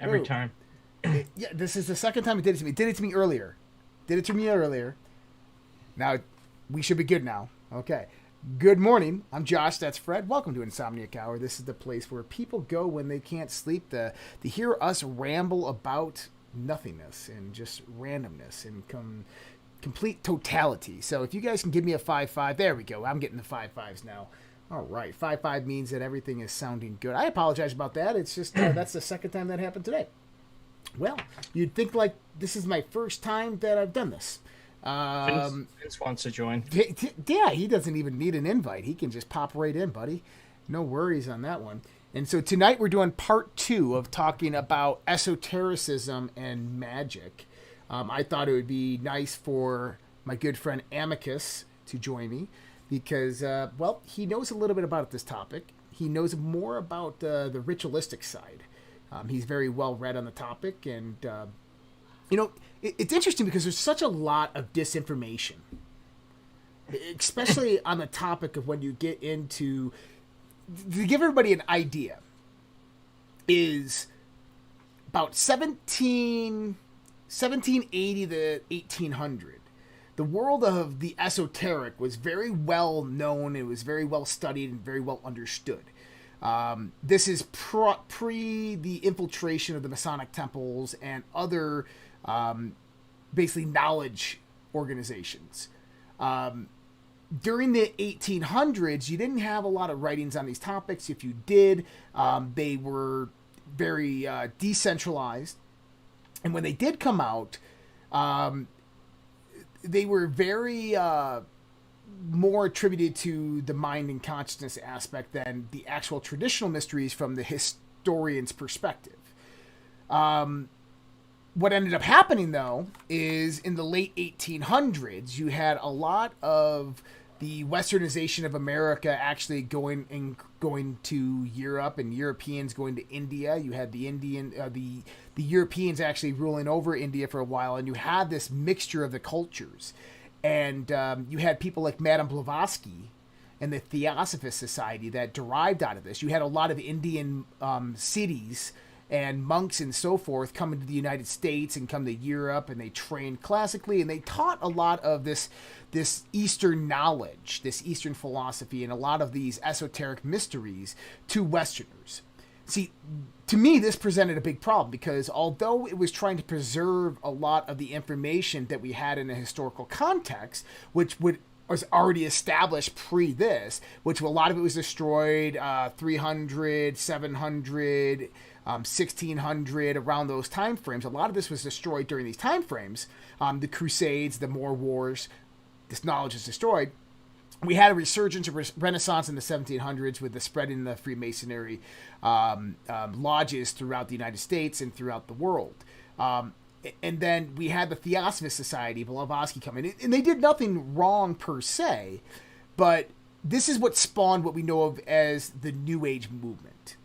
every Ooh. time. Yeah, this is the second time it did it to me. It did it to me earlier. Did it to me earlier. Now, we should be good now. Okay. Good morning. I'm Josh. That's Fred. Welcome to Insomniac Hour. This is the place where people go when they can't sleep to hear us ramble about nothingness and just randomness and complete totality. So if you guys can give me a 5-5, there we go. I'm getting the 5-5s now. All right. 5-5 means that everything is sounding good. I apologize about that. It's just that's the second time that happened today. Well, you'd think like this is my first time that I've done this. Vince wants to join. Yeah, he doesn't even need an invite. He can just pop right in, buddy. No worries on that one. And so tonight we're doing part 2 of talking about esotericism and magic. I thought it would be nice for my good friend Amicus to join me because, well, he knows a little bit about this topic. He knows more about the ritualistic side. He's very well read on the topic, and it's interesting because there's such a lot of disinformation, especially on the topic of when you get into, to give everybody an idea, is about 1780 to 1800. The world of the esoteric was very well known, it was very well studied, and very well understood. This is pre the infiltration of the Masonic temples and other basically knowledge organizations. During the 1800s, you didn't have a lot of writings on these topics. If you did, they were very decentralized. And when they did come out, they were very more attributed to the mind and consciousness aspect than the actual traditional mysteries from the historian's perspective. What ended up happening, though, is in the late 1800s, you had a lot of the westernization of America actually going to Europe, and Europeans going to India. You had the Europeans actually ruling over India for a while, and you had this mixture of the cultures. And you had people like Madame Blavatsky and the Theosophist Society that derived out of this. You had a lot of Indian cities and monks and so forth coming to the United States and come to Europe, and they trained classically, and they taught a lot of this Eastern knowledge, this Eastern philosophy, and a lot of these esoteric mysteries to Westerners. See, to me, this presented a big problem because although it was trying to preserve a lot of the information that we had in a historical context, which was already established pre this, which a lot of it was destroyed 300, 700, 1600, around those time frames. A lot of this was destroyed during these time frames. The Crusades, the Moor Wars, this knowledge is destroyed. We had a resurgence, a renaissance in the 1700s with the spread in the Freemasonry lodges throughout the United States and throughout the world. And then we had the Theosophist Society, Blavatsky, come in. And they did nothing wrong per se, but this is what spawned what we know of as the New Age movement.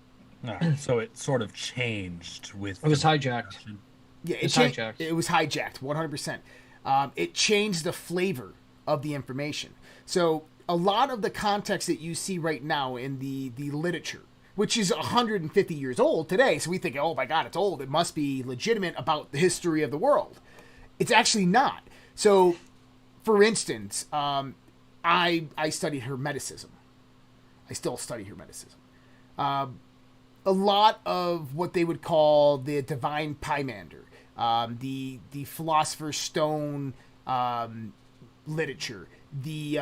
So it sort of changed with... It was hijacked. Yeah, it was hijacked, 100%. It changed the flavor of the information. So a lot of the context that you see right now in the literature, which is 150 years old today, so we think, oh my God, it's old, it must be legitimate about the history of the world. It's actually not. So, for instance, I studied Hermeticism. I still study Hermeticism. A lot of what they would call the divine Pymander, the Philosopher's Stone literature, the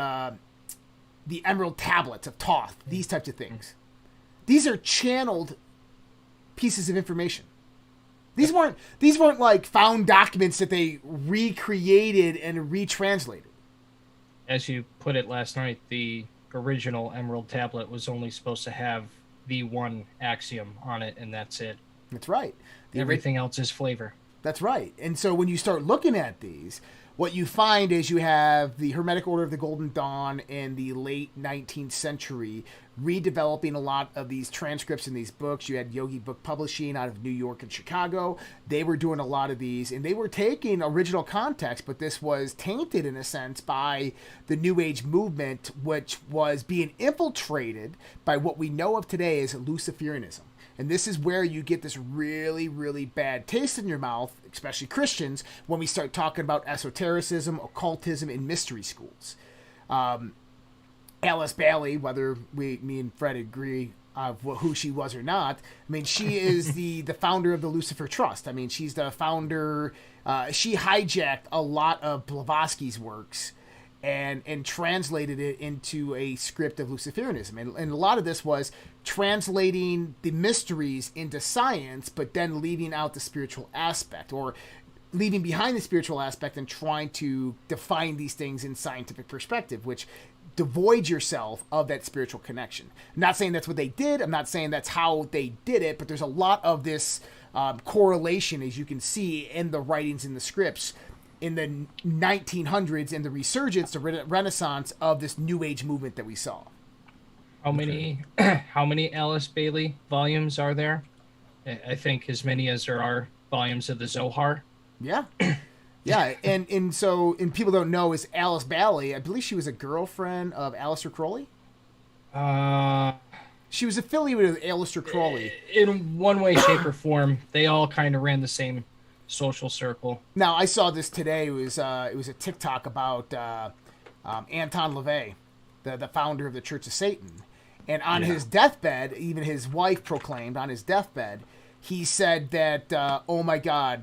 Emerald Tablets of Thoth, these types of things. These are channeled pieces of information. These weren't like found documents that they recreated and retranslated. As you put it last night, the original Emerald Tablet was only supposed to have the one axiom on it, and that's it. That's right. Everything else is flavor. That's right. And so when you start looking at these, what you find is you have the Hermetic Order of the Golden Dawn in the late 19th century redeveloping a lot of these transcripts in these books. You had Yogi Book Publishing out of New York and Chicago. They were doing a lot of these, and they were taking original context, but this was tainted in a sense by the New Age movement, which was being infiltrated by what we know of today as Luciferianism. And this is where you get this really, really bad taste in your mouth, especially Christians, when we start talking about esotericism, occultism, and mystery schools. Alice Bailey, whether me and Fred agree of who she was or not, I mean, she is the founder of the Lucifer Trust. I mean, she's the founder. She hijacked a lot of Blavatsky's works and translated it into a script of Luciferianism. And a lot of this was translating the mysteries into science, but then leaving out the spiritual aspect, or leaving behind the spiritual aspect and trying to define these things in scientific perspective, which devoid yourself of that spiritual connection. I'm not saying that's what they did. I'm not saying that's how they did it, but there's a lot of this correlation, as you can see in the writings in the scripts in the 1900s and the resurgence, the renaissance of this New Age movement that we saw. How many Alice Bailey volumes are there? I think as many as there are volumes of the Zohar. Yeah. Yeah, and so people don't know, is Alice Bailey, I believe she was a girlfriend of Aleister Crowley? She was affiliated with Aleister Crowley. In one way, shape, or form, they all kind of ran the same social circle. Now, I saw this today. It was a TikTok about Anton LaVey, the founder of the Church of Satan. And on his deathbed, even his wife proclaimed on his deathbed, he said that, oh my God,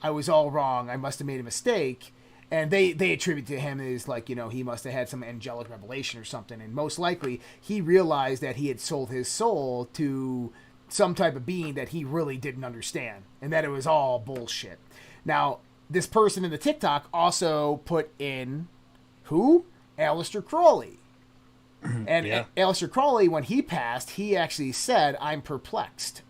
I was all wrong. I must have made a mistake. And they attribute to him as, like, you know, he must have had some angelic revelation or something. And most likely, he realized that he had sold his soul to some type of being that he really didn't understand. And that it was all bullshit. Now, this person in the TikTok also put in, who? Aleister Crowley. And Aleister Crowley, when he passed, he actually said, I'm perplexed.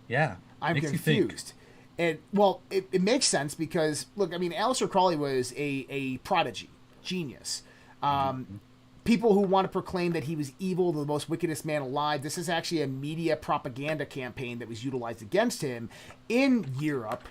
Yeah. I'm confused. And, well, it makes sense because, look, I mean, Aleister Crowley was a prodigy, genius. People who want to proclaim that he was evil, the most wickedest man alive, this is actually a media propaganda campaign that was utilized against him in Europe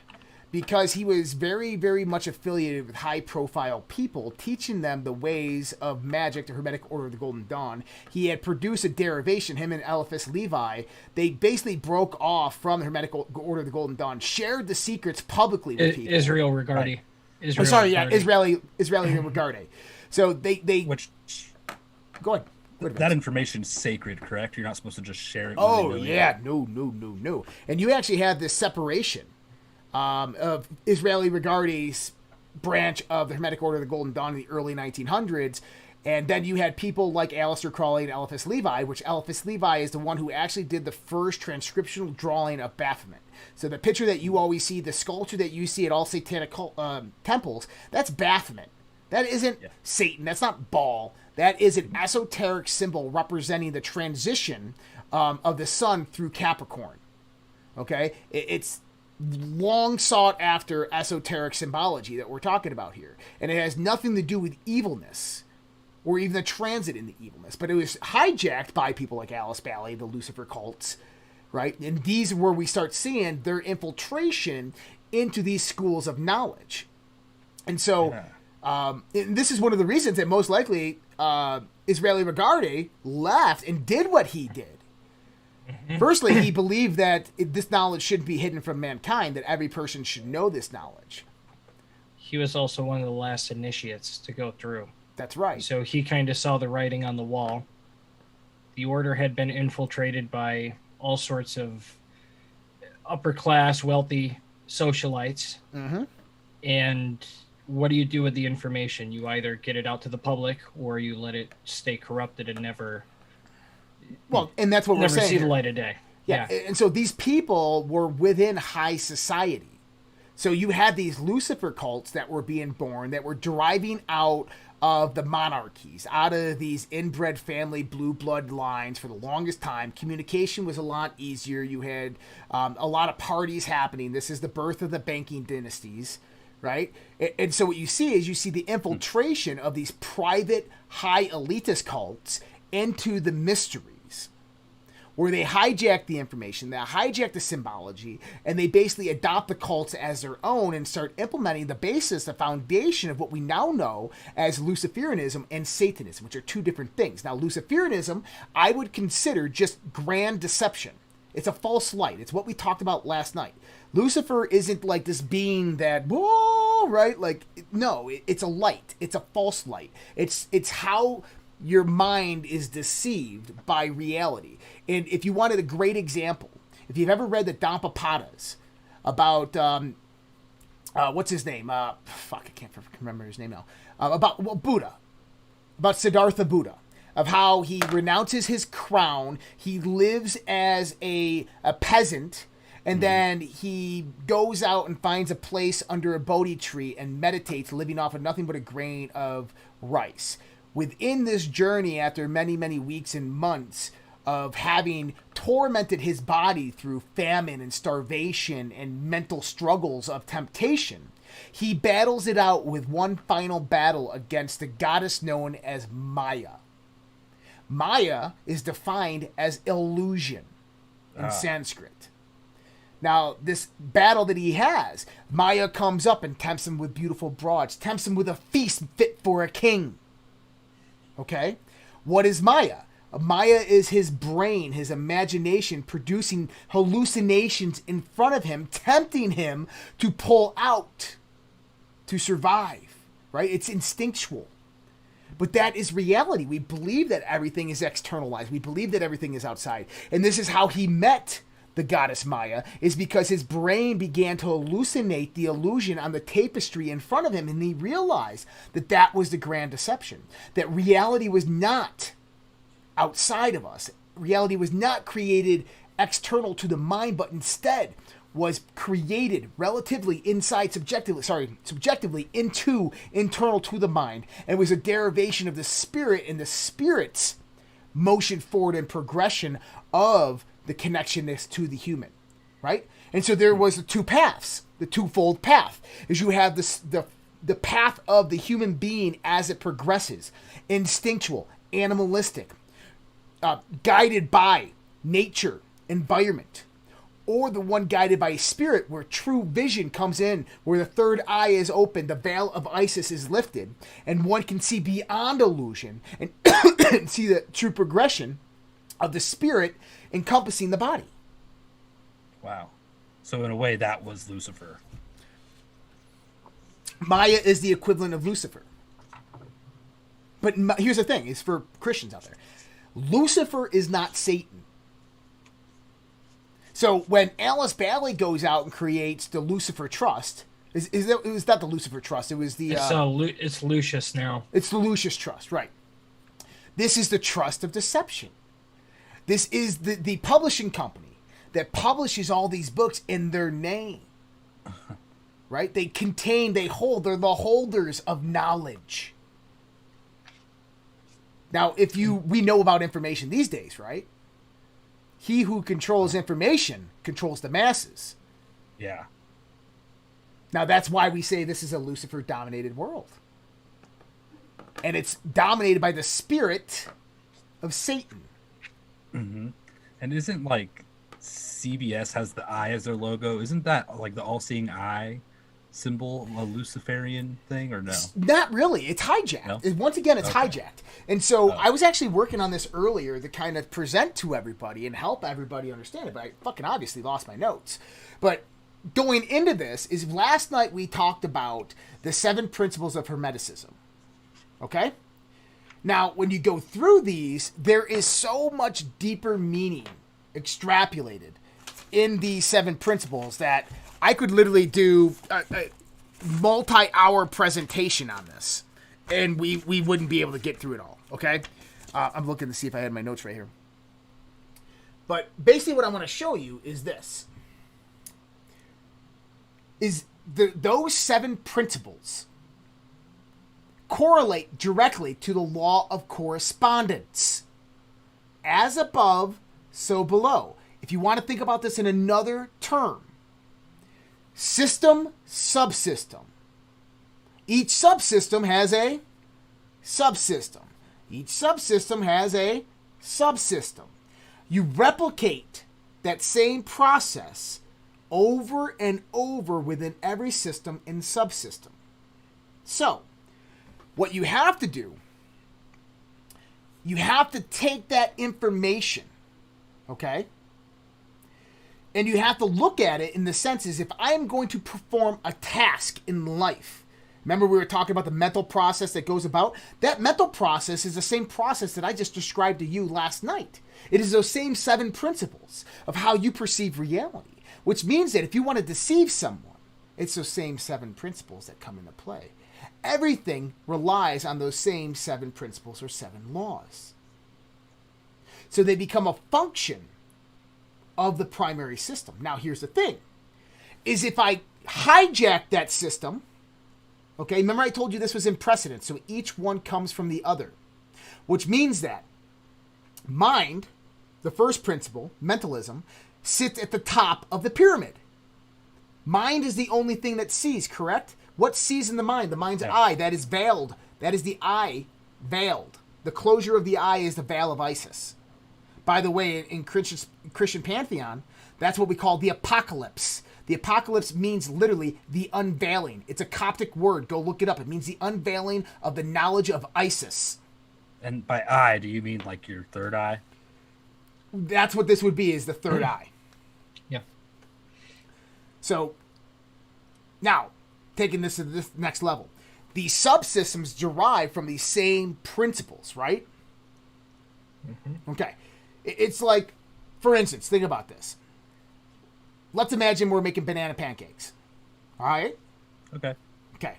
because he was very, very much affiliated with high-profile people, teaching them the ways of magic, the Hermetic Order of the Golden Dawn. He had produced a derivation, him and Eliphas Levi. They basically broke off from the Hermetic Order of the Golden Dawn, shared the secrets publicly with people. Israel Regardi. Israeli Regardi. So they Which... Go ahead. That information's sacred, correct? You're not supposed to just share it. Oh, yeah. No. And you actually have this separation of Israeli Regardi's branch of the Hermetic Order of the Golden Dawn in the early 1900s. And then you had people like Aleister Crowley and Eliphas Levi, which Eliphas Levi is the one who actually did the first transcriptional drawing of Baphomet. So the picture that you always see, the sculpture that you see at all satanic temples, that's Baphomet. That isn't Satan. That's not Baal. That is an esoteric symbol representing the transition of the sun through Capricorn. Okay? It's long sought after esoteric symbology that we're talking about here. And it has nothing to do with evilness or even the transit into evilness. But it was hijacked by people like Alice Bailey, the Lucifer cults, right? And these are where we start seeing their infiltration into these schools of knowledge. And so... and this is one of the reasons that most likely Israeli Regardi left and did what he did. Firstly, he believed that this knowledge shouldn't be hidden from mankind, that every person should know this knowledge. He was also one of the last initiates to go through. That's right. So he kind of saw the writing on the wall. The order had been infiltrated by all sorts of upper-class, wealthy socialites. Mm-hmm. And... what do you do with the information? You either get it out to the public or you let it stay corrupted and never... Well, and that's what we're saying. Never see the light of day. Yeah. And so these people were within high society. So you had these Lucifer cults that were being born, that were deriving out of the monarchies, out of these inbred family blue blood lines for the longest time. Communication was a lot easier. You had a lot of parties happening. This is the birth of the banking dynasties. Right? And so what you see is you see the infiltration of these private high elitist cults into the mysteries, where they hijack the information, they hijack the symbology, and they basically adopt the cults as their own and start implementing the basis, the foundation of what we now know as Luciferianism and Satanism, which are two different things. Now, Luciferianism, I would consider just grand deception. It's a false light. It's what we talked about last night. Lucifer isn't like this being that, whoa, right? Like, no, it's a light. It's a false light. It's how your mind is deceived by reality. And if you wanted a great example, if you've ever read the Dhammapadas about, what's his name? I can't remember his name now. About Buddha, about Siddhartha Buddha, of how he renounces his crown, he lives as a peasant, and then he goes out and finds a place under a Bodhi tree and meditates, living off of nothing but a grain of rice. Within this journey, after many, many weeks and months of having tormented his body through famine and starvation and mental struggles of temptation, he battles it out with one final battle against the goddess known as Maya. Maya is defined as illusion in Sanskrit. Now, this battle that he has, Maya comes up and tempts him with beautiful broads, tempts him with a feast fit for a king. Okay? What is Maya? Maya is his brain, his imagination, producing hallucinations in front of him, tempting him to pull out to survive, right? It's instinctual. But that is reality. We believe that everything is externalized. We believe that everything is outside. And this is how he met the goddess Maya, is because his brain began to hallucinate the illusion on the tapestry in front of him, and he realized that that was the grand deception, that reality was not outside of us. Reality was not created external to the mind, but instead was created relatively subjectively into internal to the mind, and was a derivation of the spirit and the spirit's motion forward and progression of the connectionness to the human, right? And so there was the two paths, the twofold path, is you have the path of the human being as it progresses, instinctual, animalistic, guided by nature, environment, or the one guided by spirit, where true vision comes in, where the third eye is open, the veil of Isis is lifted, and one can see beyond illusion and see the true progression of the spirit encompassing the body. Wow. So in a way, that was Lucifer. Maya is the equivalent of Lucifer. But here's the thing, is for Christians out there. Lucifer is not Satan. So when Alice Bailey goes out and creates the Lucifer Trust, it was not the Lucifer Trust, it was the... It's Lucius now. It's the Lucius Trust, right. This is the trust of deception. This is the publishing company that publishes all these books in their name. Right? They're the holders of knowledge. Now, we know about information these days, right? He who controls information controls the masses. Yeah. Now, that's why we say this is a Lucifer-dominated world. And it's dominated by the spirit of Satan. Mm-hmm. And isn't, like, CBS has the eye as their logo? Isn't that, like, the all-seeing eye symbol a Luciferian thing, or no? Not really. It's hijacked. No? Once again, it's hijacked. And so I was actually working on this earlier to kind of present to everybody and help everybody understand it, but I fucking obviously lost my notes. But going into this is last night we talked about the 7 principles of Hermeticism. Okay? Now, when you go through these, there is so much deeper meaning extrapolated in these 7 principles that I could literally do a multi-hour presentation on this, and we wouldn't be able to get through it all, okay? I'm looking to see if I had my notes right here. But basically what I want to show you is this. Those 7 principles correlate directly to the law of correspondence. As above, so below. If you want to think about this in another term, system, subsystem. Each subsystem has a subsystem. Each subsystem has a subsystem. You replicate that same process over and over within every system and subsystem. So, what you have to do, you have to take that information, okay? And you have to look at it in the sense is if I am going to perform a task in life, remember we were talking about the mental process that goes about? That mental process is the same process that I just described to you last night. It is those same 7 principles of how you perceive reality, which means that if you want to deceive someone, it's those same 7 principles that come into play. Everything relies on those same 7 principles or 7 laws. So they become a function of the primary system. Now, here's the thing, is if I hijack that system, okay, remember I told you this was in precedence, so each one comes from the other, which means that mind, the first principle, mentalism, sits at the top of the pyramid. Mind is the only thing that sees, correct? What sees in the mind? The mind's eye, that is veiled. That is the eye veiled. The closure of the eye is the veil of Isis. By the way, in Christian pantheon, that's what we call the apocalypse. The apocalypse means literally the unveiling. It's a Coptic word. Go look it up. It means the unveiling of the knowledge of Isis. And by eye, do you mean like your third eye? That's what this would be, is the third eye. Yeah. So, now, taking this to this next level. These subsystems derive from these same principles, right? Mm-hmm. Okay. It's like, for instance, think about this. Let's imagine we're making banana pancakes. All right? Okay. Okay.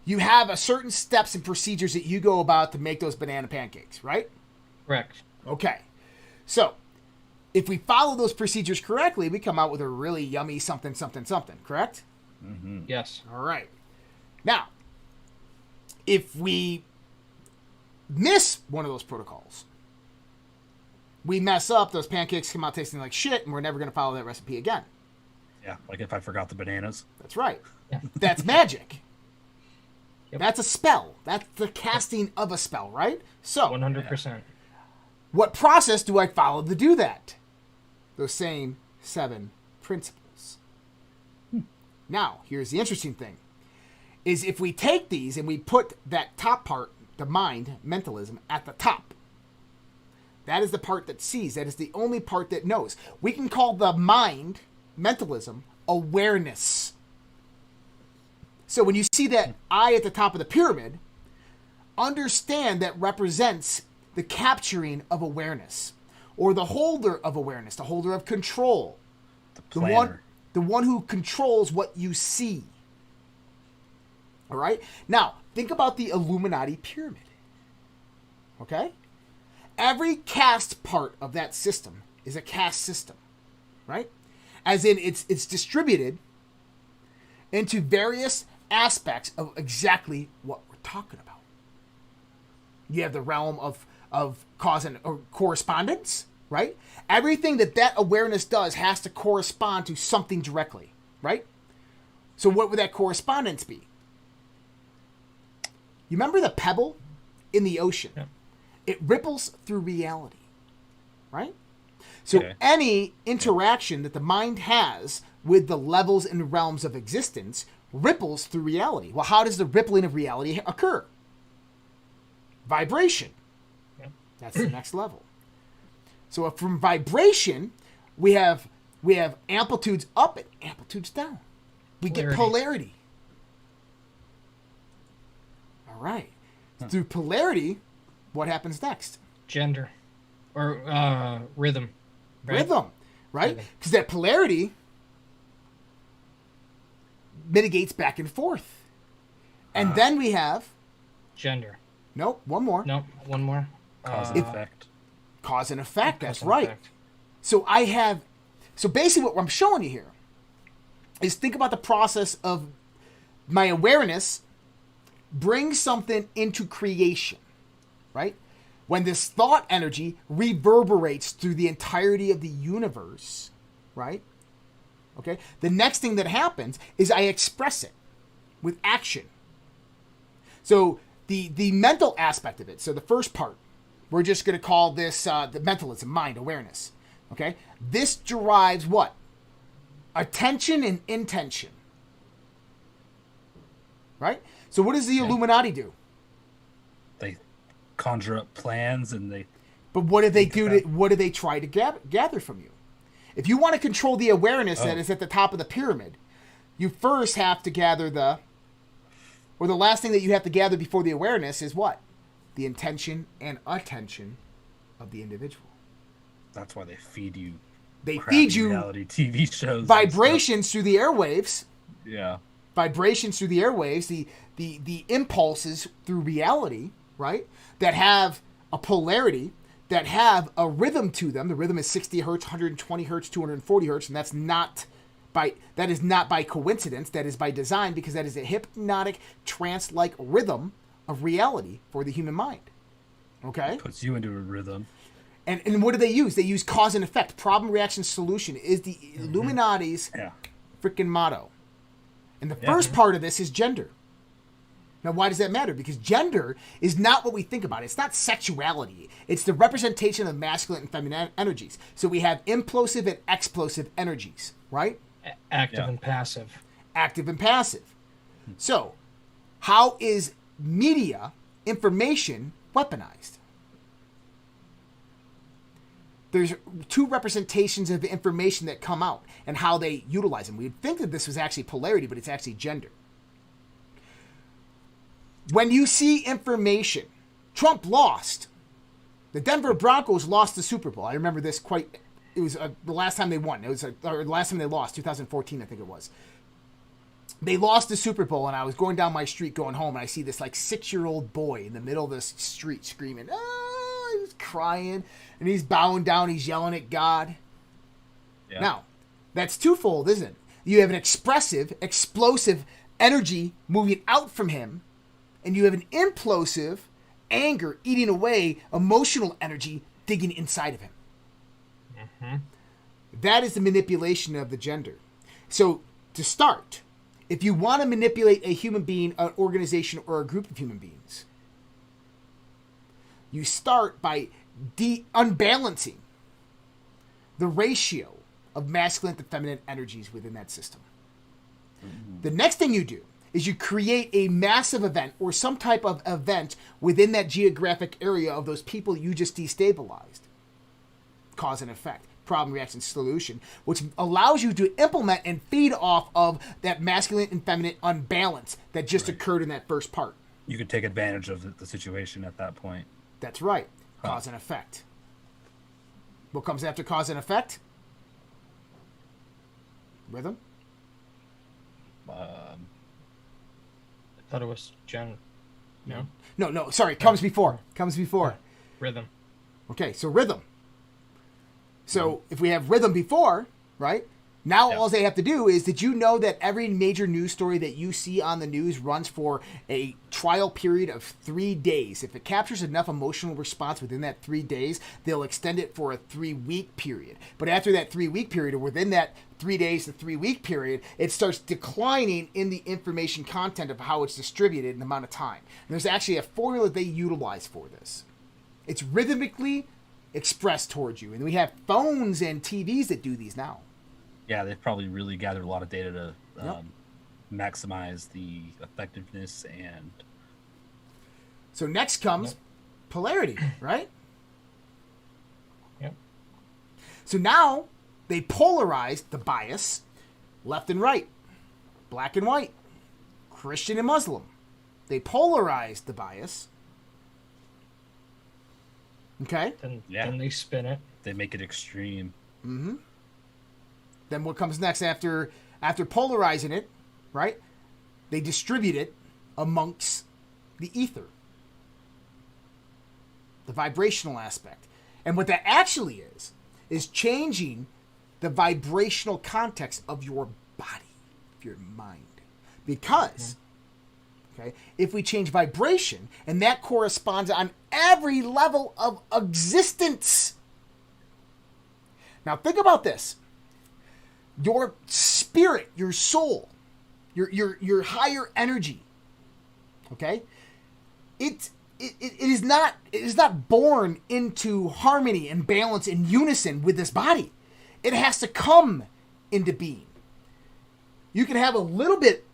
You have a certain steps and procedures that you go about to make those banana pancakes, right? Correct. Okay. So, if we follow those procedures correctly, we come out with a really yummy something, something, something, correct? Mm-hmm. Yes. All right. Now, if we miss one of those protocols, we mess up, those pancakes come out tasting like shit, and we're never going to follow that recipe again. Yeah, like if I forgot the bananas. That's right. Yeah. That's magic. Yep. That's a spell. That's the casting of a spell, right? So, 100%. what process do I follow to do that? Those same 7 principles. Now, here's the interesting thing, is if we take these and we put that top part, the mind, mentalism, at the top, that is the part that sees. That is the only part that knows. We can call the mind, mentalism, awareness. So when you see that eye at the top of the pyramid, understand that represents the capturing of awareness, or the holder of awareness, the holder of control, the one who controls what you see. All right? Now, think about the Illuminati pyramid. Okay? Every caste part of that system is a caste system, right? As in, it's distributed into various aspects of exactly what we're talking about. You have the realm of cause and or correspondence, right? Everything that awareness does has to correspond to something directly, right? So what would that correspondence be? You remember the pebble in the ocean? Yeah. It ripples through reality, right? So any interaction that the mind has with the levels and realms of existence ripples through reality. Well, how does the rippling of reality occur? Vibration. Yeah. That's the next level. So from vibration, we have amplitudes up and amplitudes down. We get polarity. All right. Through polarity, what happens next? Gender. Or rhythm. Right? Rhythm, right? Because that polarity mitigates back and forth. And then we have... Gender. Nope, one more. Nope, one more. Cause and effect. Cause and effect, that's Cause and right. effect. So basically what I'm showing you here is think about the process of my awareness brings something into creation, right? When this thought energy reverberates through the entirety of the universe, right? Okay. The next thing that happens is I express it with action. So the mental aspect of it. So the first part, we're just going to call this the mentalism, mind, awareness. Okay. This derives what? Attention and intention. Right? So what does the Illuminati do? They conjure up plans and they... But what do they do? What do they try to gather from you? If you want to control the awareness that is at the top of the pyramid, you first have to gather the last thing that you have to gather before the awareness is what? The intention and attention of the individual. That's why they feed you. They feed you reality TV shows, vibrations through the airwaves. Yeah, vibrations through the airwaves, the impulses through reality, right? That have a polarity, that have a rhythm to them. The rhythm is 60 hertz, 120 hertz, 240 hertz, and that is not by coincidence. That is by design, because that is a hypnotic, trance-like rhythm of reality for the human mind. Okay? It puts you into a rhythm. And what do they use? They use cause and effect. Problem, reaction, solution is the Illuminati's freaking motto. And the first part of this is gender. Now, why does that matter? Because gender is not what we think about. It's not sexuality. It's the representation of masculine and feminine energies. So we have implosive and explosive energies, right? Active and passive. Active and passive. So, how is media, information, weaponized? There's two representations of the information that come out and how they utilize them. We'd think that this was actually polarity, but it's actually gender. When you see information, Trump lost. The Denver Broncos lost the Super Bowl. I remember this it was the last time they won. It was the last time they lost, 2014, I think it was. They lost the Super Bowl, and I was going down my street going home, and I see this 6-year-old boy in the middle of the street screaming, he was crying, and he's bowing down, he's yelling at God. Yeah. Now, that's twofold, isn't it? You have an expressive, explosive energy moving out from him, and you have an implosive anger eating away emotional energy digging inside of him. Mm-hmm. That is the manipulation of the gender. So, to start, if you want to manipulate a human being, an organization, or a group of human beings, you start by unbalancing the ratio of masculine to feminine energies within that system. Mm-hmm. The next thing you do is you create a massive event or some type of event within that geographic area of those people you just destabilized. Cause and effect. Problem, reaction, solution, which allows you to implement and feed off of that masculine and feminine unbalance that just occurred in that first part. You could take advantage of the situation at that point. That's right. Cause and effect. What comes after cause and effect? Rhythm? I thought it was No? No, sorry. Comes before. Rhythm. Okay, so rhythm. So if we have rhythm before, right? Now all they have to do is, did you know that every major news story that you see on the news runs for a trial period of 3 days? If it captures enough emotional response within that 3 days, they'll extend it for a 3-week period. But after that 3-week period, or within that 3 days to 3-week period, it starts declining in the information content of how it's distributed in the amount of time. And there's actually a formula they utilize for this. It's rhythmically expressed towards you. And we have phones and TVs that do these now. Yeah, they've probably really gathered a lot of data to maximize the effectiveness. And so next comes polarity, right? Yep. So now they polarize the bias, left and right, black and white, Christian and Muslim. They polarize the bias. Okay? Then they spin it. They make it extreme. Mm-hmm. Then what comes next after polarizing it, right? They distribute it amongst the ether. The vibrational aspect. And what that actually is changing the vibrational context of your body, of your mind. Because, if we change vibration, and that corresponds on every level of existence. Now think about this. Your spirit, your soul, your higher energy, it is not born into harmony and balance and unison with this body. It has to come into being. You can have a little bit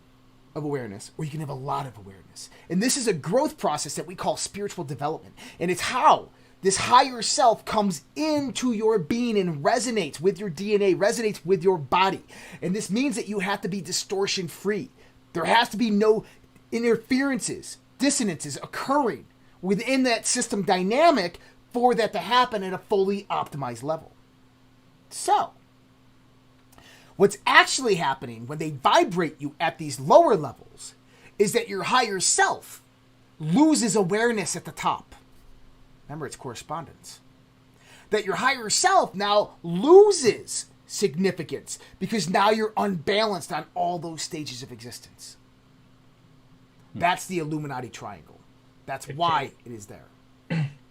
of awareness, or you can have a lot of awareness. And this is a growth process that we call spiritual development. And it's how this higher self comes into your being and resonates with your DNA, resonates with your body. And this means that you have to be distortion free. There has to be no interferences, dissonances occurring within that system dynamic for that to happen at a fully optimized level. So, what's actually happening when they vibrate you at these lower levels is that your higher self loses awareness at the top. Remember, it's correspondence. That your higher self now loses significance because now you're unbalanced on all those stages of existence. That's the Illuminati triangle. That's why it is there.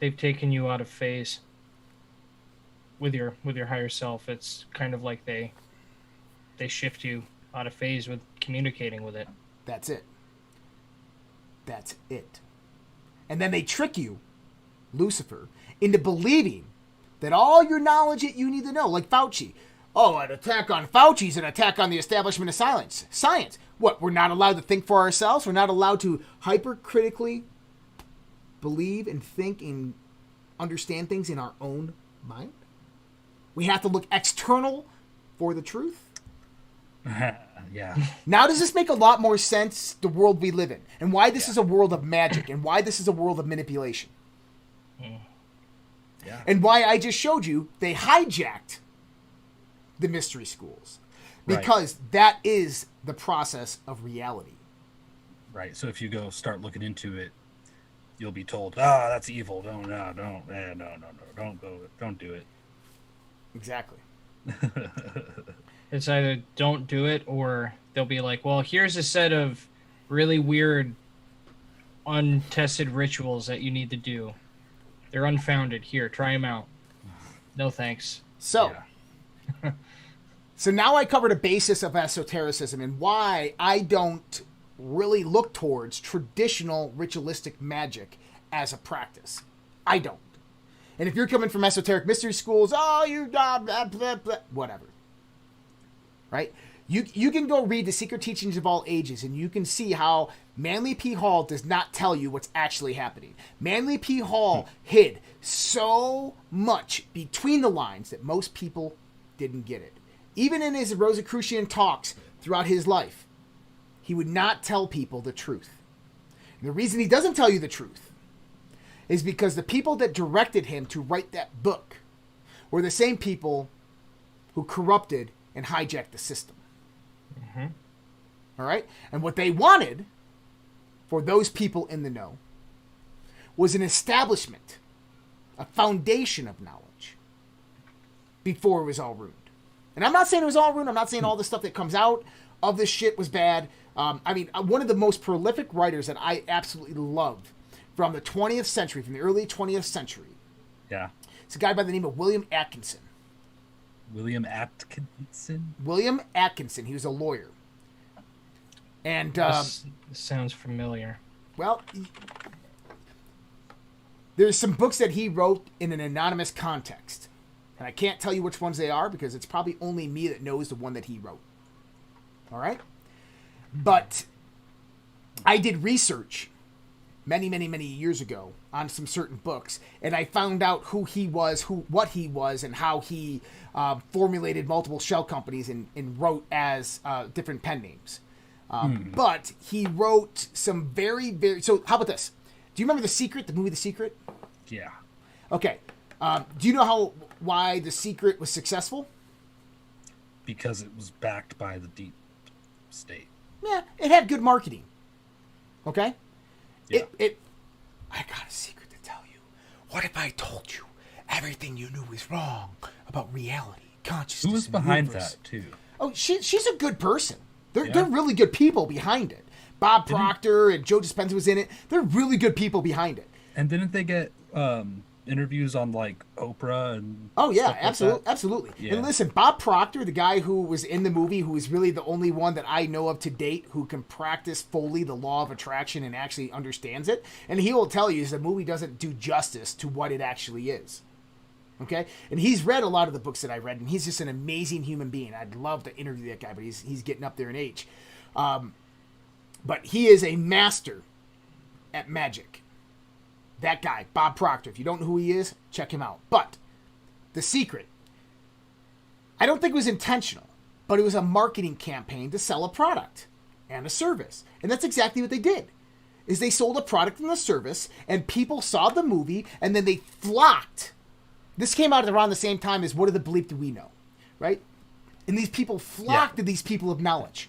They've taken you out of phase with your higher self. It's kind of like they shift you out of phase with communicating with it. That's it. That's it. And then they trick you, Lucifer, into believing that all your knowledge that you need to know, like Fauci. Oh, an attack on Fauci is an attack on the establishment of science. What, we're not allowed to think for ourselves? We're not allowed to hypercritically believe and think and understand things in our own mind? We have to look external for the truth? Yeah. Now does this make a lot more sense, the world we live in, and why this is a world of magic, and why this is a world of manipulation? Yeah. And why I just showed you they hijacked the mystery schools. Because that is the process of reality. Right. So if you go start looking into it, you'll be told, that's evil. Don't do it. Exactly. It's either don't do it, or they'll be like, well, here's a set of really weird, untested rituals that you need to do. They're unfounded. Here, try them out. No thanks. So, so now I covered a basis of esotericism and why I don't really look towards traditional ritualistic magic as a practice. I don't. And if you're coming from esoteric mystery schools, whatever. Right? You can go read The Secret Teachings of All Ages, and you can see how Manly P. Hall does not tell you what's actually happening. Manly P. Hall hid so much between the lines that most people didn't get it. Even in his Rosicrucian talks throughout his life, he would not tell people the truth. And the reason he doesn't tell you the truth is because the people that directed him to write that book were the same people who corrupted and hijacked the system. Mm-hmm. All right? And what they wanted for those people in the know was an establishment, a foundation of knowledge before it was all ruined. And I'm not saying it was all ruined. I'm not saying all the stuff that comes out of this shit was bad. One of the most prolific writers that I absolutely love from the 20th century, from the early 20th century. Yeah. It's a guy by the name of William Atkinson. William Atkinson? William Atkinson. He was a lawyer. And, This sounds familiar. well, there's some books that he wrote in an anonymous context. And I can't tell you which ones they are because it's probably only me that knows the one that he wrote. All right? But I did research many, many, many years ago on some certain books, and I found out who he was, what he was, and how he formulated multiple shell companies and wrote as different pen names. But he wrote some very, very... So how about this? Do you remember The Secret, the movie The Secret? Yeah. Okay. Do you know why The Secret was successful? Because it was backed by the deep state. Yeah, it had good marketing. Okay? Yeah. I got a secret to tell you. What if I told you everything you knew was wrong about reality, consciousness, Who was and behind universe? that, too? Oh, she's a good person. They're Yeah. really good people behind it. Bob Proctor and Joe Dispenza was in it. They're really good people behind it. And didn't they get interviews on, like, Oprah and Oh, yeah, stuff like absolutely. that? Absolutely. Yeah. And listen, Bob Proctor, the guy who was in the movie, who is really the only one that I know of to date who can practice fully the law of attraction and actually understands it. And he will tell you the movie doesn't do justice to what it actually is. Okay? And he's read a lot of the books that I read, and he's just an amazing human being. I'd love to interview that guy, but he's getting up there in age. But he is a master at magic. That guy, Bob Proctor. If you don't know who he is, check him out. But The Secret, I don't think it was intentional, but it was a marketing campaign to sell a product and a service. And that's exactly what they did. Is they sold a product and a service, and people saw the movie, and then they flocked. This came out around the same time as What the Bleep Do We Know, right? And these people flocked to these people of knowledge.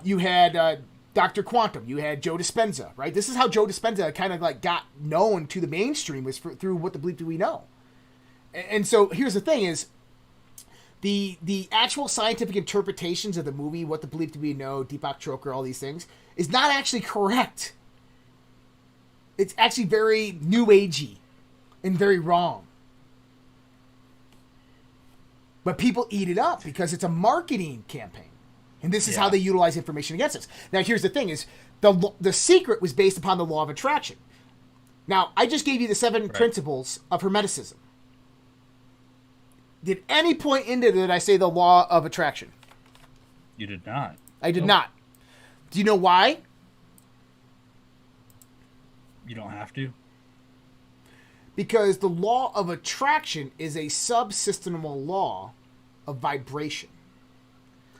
You had Dr. Quantum. You had Joe Dispenza, right? This is how Joe Dispenza kind of like got known to the mainstream, was through What the Bleep Do We Know. And so here's the thing is, the actual scientific interpretations of the movie, What the Bleep Do We Know, Deepak Chopra, all these things, is not actually correct. It's actually very new agey and very wrong. But people eat it up because it's a marketing campaign. And this is how they utilize information against us. Now, here's the thing is, the Secret was based upon the law of attraction. Now, I just gave you the 7 principles of Hermeticism. Did any point into did I say the law of attraction? You did not. I did not. Do you know why? You don't have to. Because the law of attraction is a subsystemal law of vibration.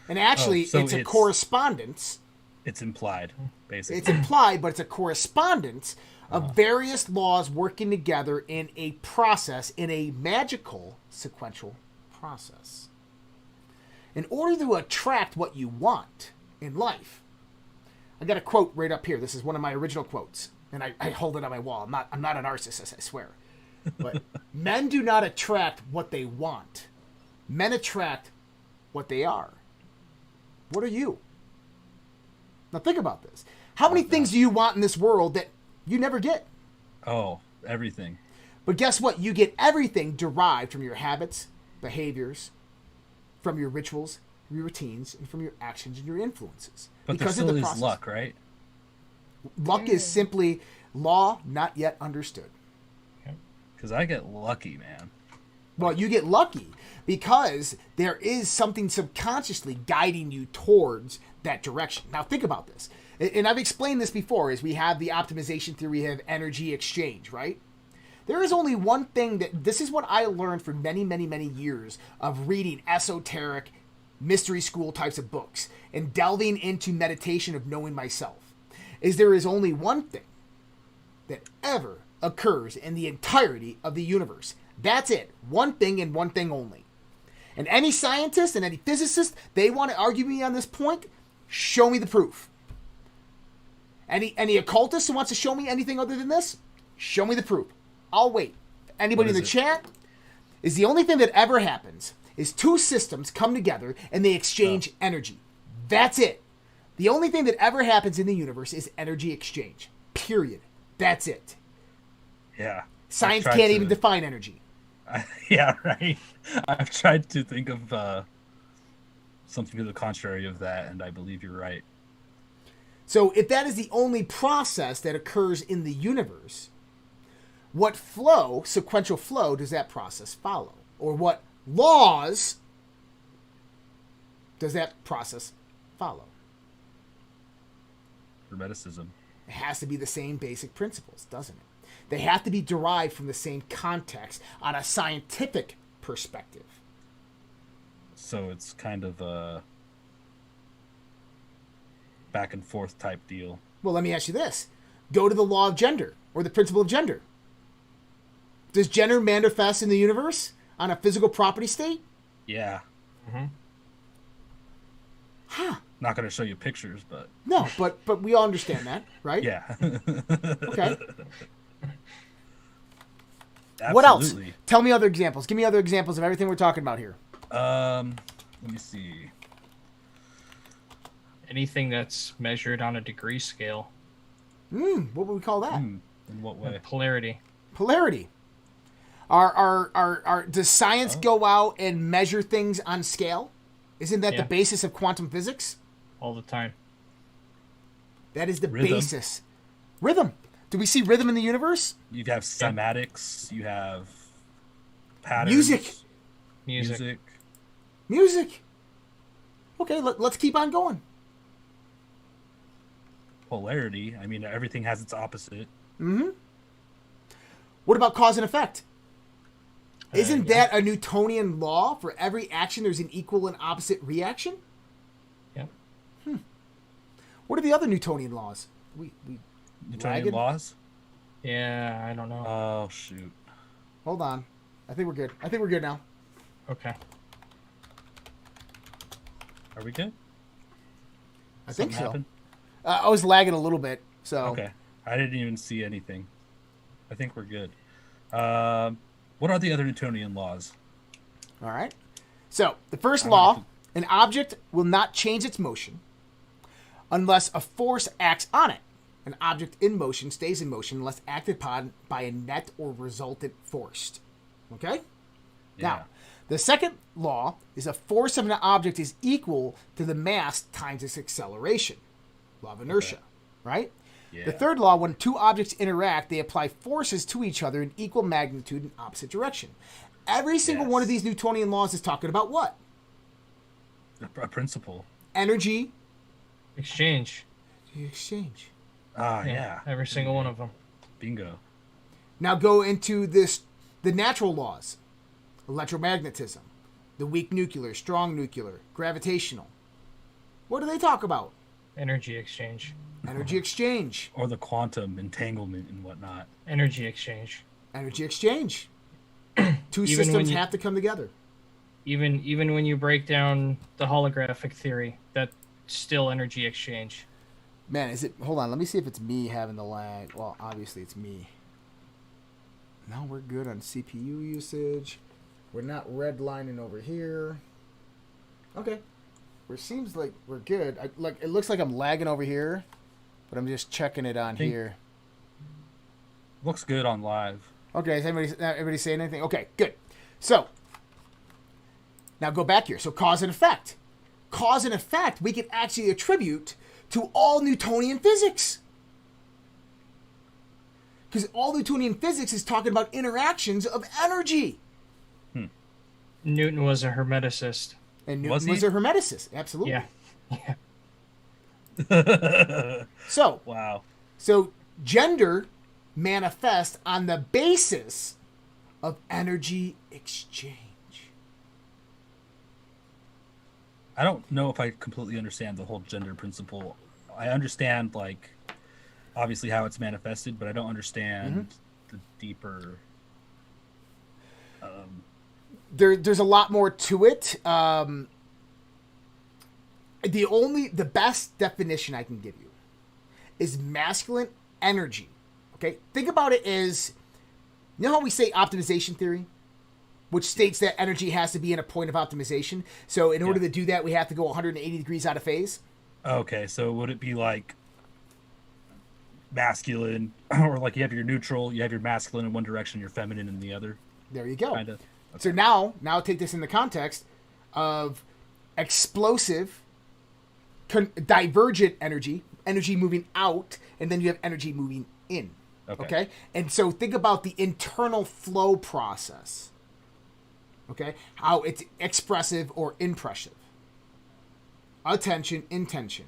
And actually, it's a correspondence. It's implied, basically. It's implied, but it's a correspondence of various laws working together in a process, in a magical sequential process. In order to attract what you want in life, I got a quote right up here. This is one of my original quotes, and I hold it on my wall. I'm not a narcissist, I swear. But men do not attract what they want. Men attract what they are. What are you? Now think about this. How many things do you want in this world that you never get? Oh, everything. But guess what? You get everything derived from your habits, behaviors, from your rituals, your routines, and from your actions and your influences. But there still is luck, right? Luck is simply law not yet understood. Because I get lucky, man. Well, you get lucky because there is something subconsciously guiding you towards that direction. Now, think about this. And I've explained this before, is we have the optimization theory, we have energy exchange, right? There is only one thing this is what I learned for many, many, many years of reading esoteric, mystery school types of books and delving into meditation of knowing myself, is there is only one thing that ever occurs in the entirety of the universe. That's it. One thing and one thing only. And any scientist and any physicist, they want to argue me on this point, show me the proof. Any occultist who wants to show me anything other than this, show me the proof. I'll wait. Anybody in the chat? Is the only thing that ever happens is two systems come together and they exchange energy. That's it. The only thing that ever happens in the universe is energy exchange. Period. That's it. Yeah. Science can't even define energy. Yeah, right. I've tried to think of something to the contrary of that, and I believe you're right. So if that is the only process that occurs in the universe, what flow, sequential flow, does that process follow? Or what laws does that process follow? Hermeticism. It has to be the same basic principles, doesn't it? They have to be derived from the same context on a scientific perspective. So it's kind of a back and forth type deal. Well, let me ask you this. Go to the law of gender, or the principle of gender. Does gender manifest in the universe on a physical property state? Yeah. Mm-hmm. Huh. Not going to show you pictures, but... No, but we all understand that, right? Yeah. Okay. Absolutely. What else? Tell me other examples. Give me other examples of everything we're talking about here. Let me see. Anything that's measured on a degree scale. What would we call that? In what way? Polarity. Polarity. Does science go out and measure things on scale? Isn't that the basis of quantum physics? All the time. That is the Rhythm. basis. Rhythm. Do we see rhythm in the universe? You have cymatics. You have patterns. Music. Okay, let's keep on going. Polarity. I mean, everything has its opposite. Mm-hmm. What about cause and effect? Isn't Yeah. that a Newtonian law? For every action, there's an equal and opposite reaction. Yep. What are the other Newtonian laws? We Newtonian lagging? laws? Yeah, I don't know. Oh, shoot. Hold on. I think we're good. I think we're good now. Okay. Are we good? I think Something so. happened? I was lagging a little bit, so Okay. I didn't even see anything. I think we're good. What are the other Newtonian laws? all right. So the first I'm law: gonna an object will not change its motion unless a force acts on it. An object in motion stays in motion unless acted upon by a net or resultant force. Okay? Yeah. Now, the second law is a force of an object is equal to the mass times its acceleration. Law of inertia, right? Yeah. The third law, when two objects interact, they apply forces to each other in equal magnitude in opposite direction. Every single one of these Newtonian laws is talking about what? A principle. Energy Exchange. exchange. Yeah. Every single one of them. Bingo. Now go into the natural laws. Electromagnetism, the weak nuclear, strong nuclear, gravitational. What do they talk about? Energy exchange. Energy exchange. Or the quantum entanglement and whatnot. Energy exchange. Energy exchange. Two Even systems when you- have to come together. Even when you break down the holographic theory, that's still energy exchange. Man, is it? Hold on, let me see if it's me having the lag. Well, obviously it's me. Now we're good on CPU usage. We're not redlining over here. Okay. It seems like we're good. It looks like I'm lagging over here, but I'm just checking it on here. Looks good on live. Okay, is everybody saying anything? Okay, good. So, now go back here. So cause and effect. Cause and effect we can actually attribute to all Newtonian physics. Because all Newtonian physics is talking about interactions of energy. Newton was a hermeticist. And Was Newton was he? a hermeticist. Absolutely. Yeah. So, Wow. gender manifests on the basis of energy exchange. I don't know if I completely understand the whole gender principle. I understand, like, obviously how it's manifested, but I don't understand the deeper. There's a lot more to it. The best definition I can give you is masculine energy. Okay, think about it as, you know how we say optimization theory, which states that energy has to be in a point of optimization. So in order to do that, we have to go 180 degrees out of phase. Okay, so would it be like masculine, or like you have your neutral, you have your masculine in one direction, your feminine in the other? There you go. Kind of. So now take this in the context of explosive, divergent energy moving out, and then you have energy moving in. Okay? And so think about the internal flow process. Okay? How it's expressive or impressive. Attention, intention.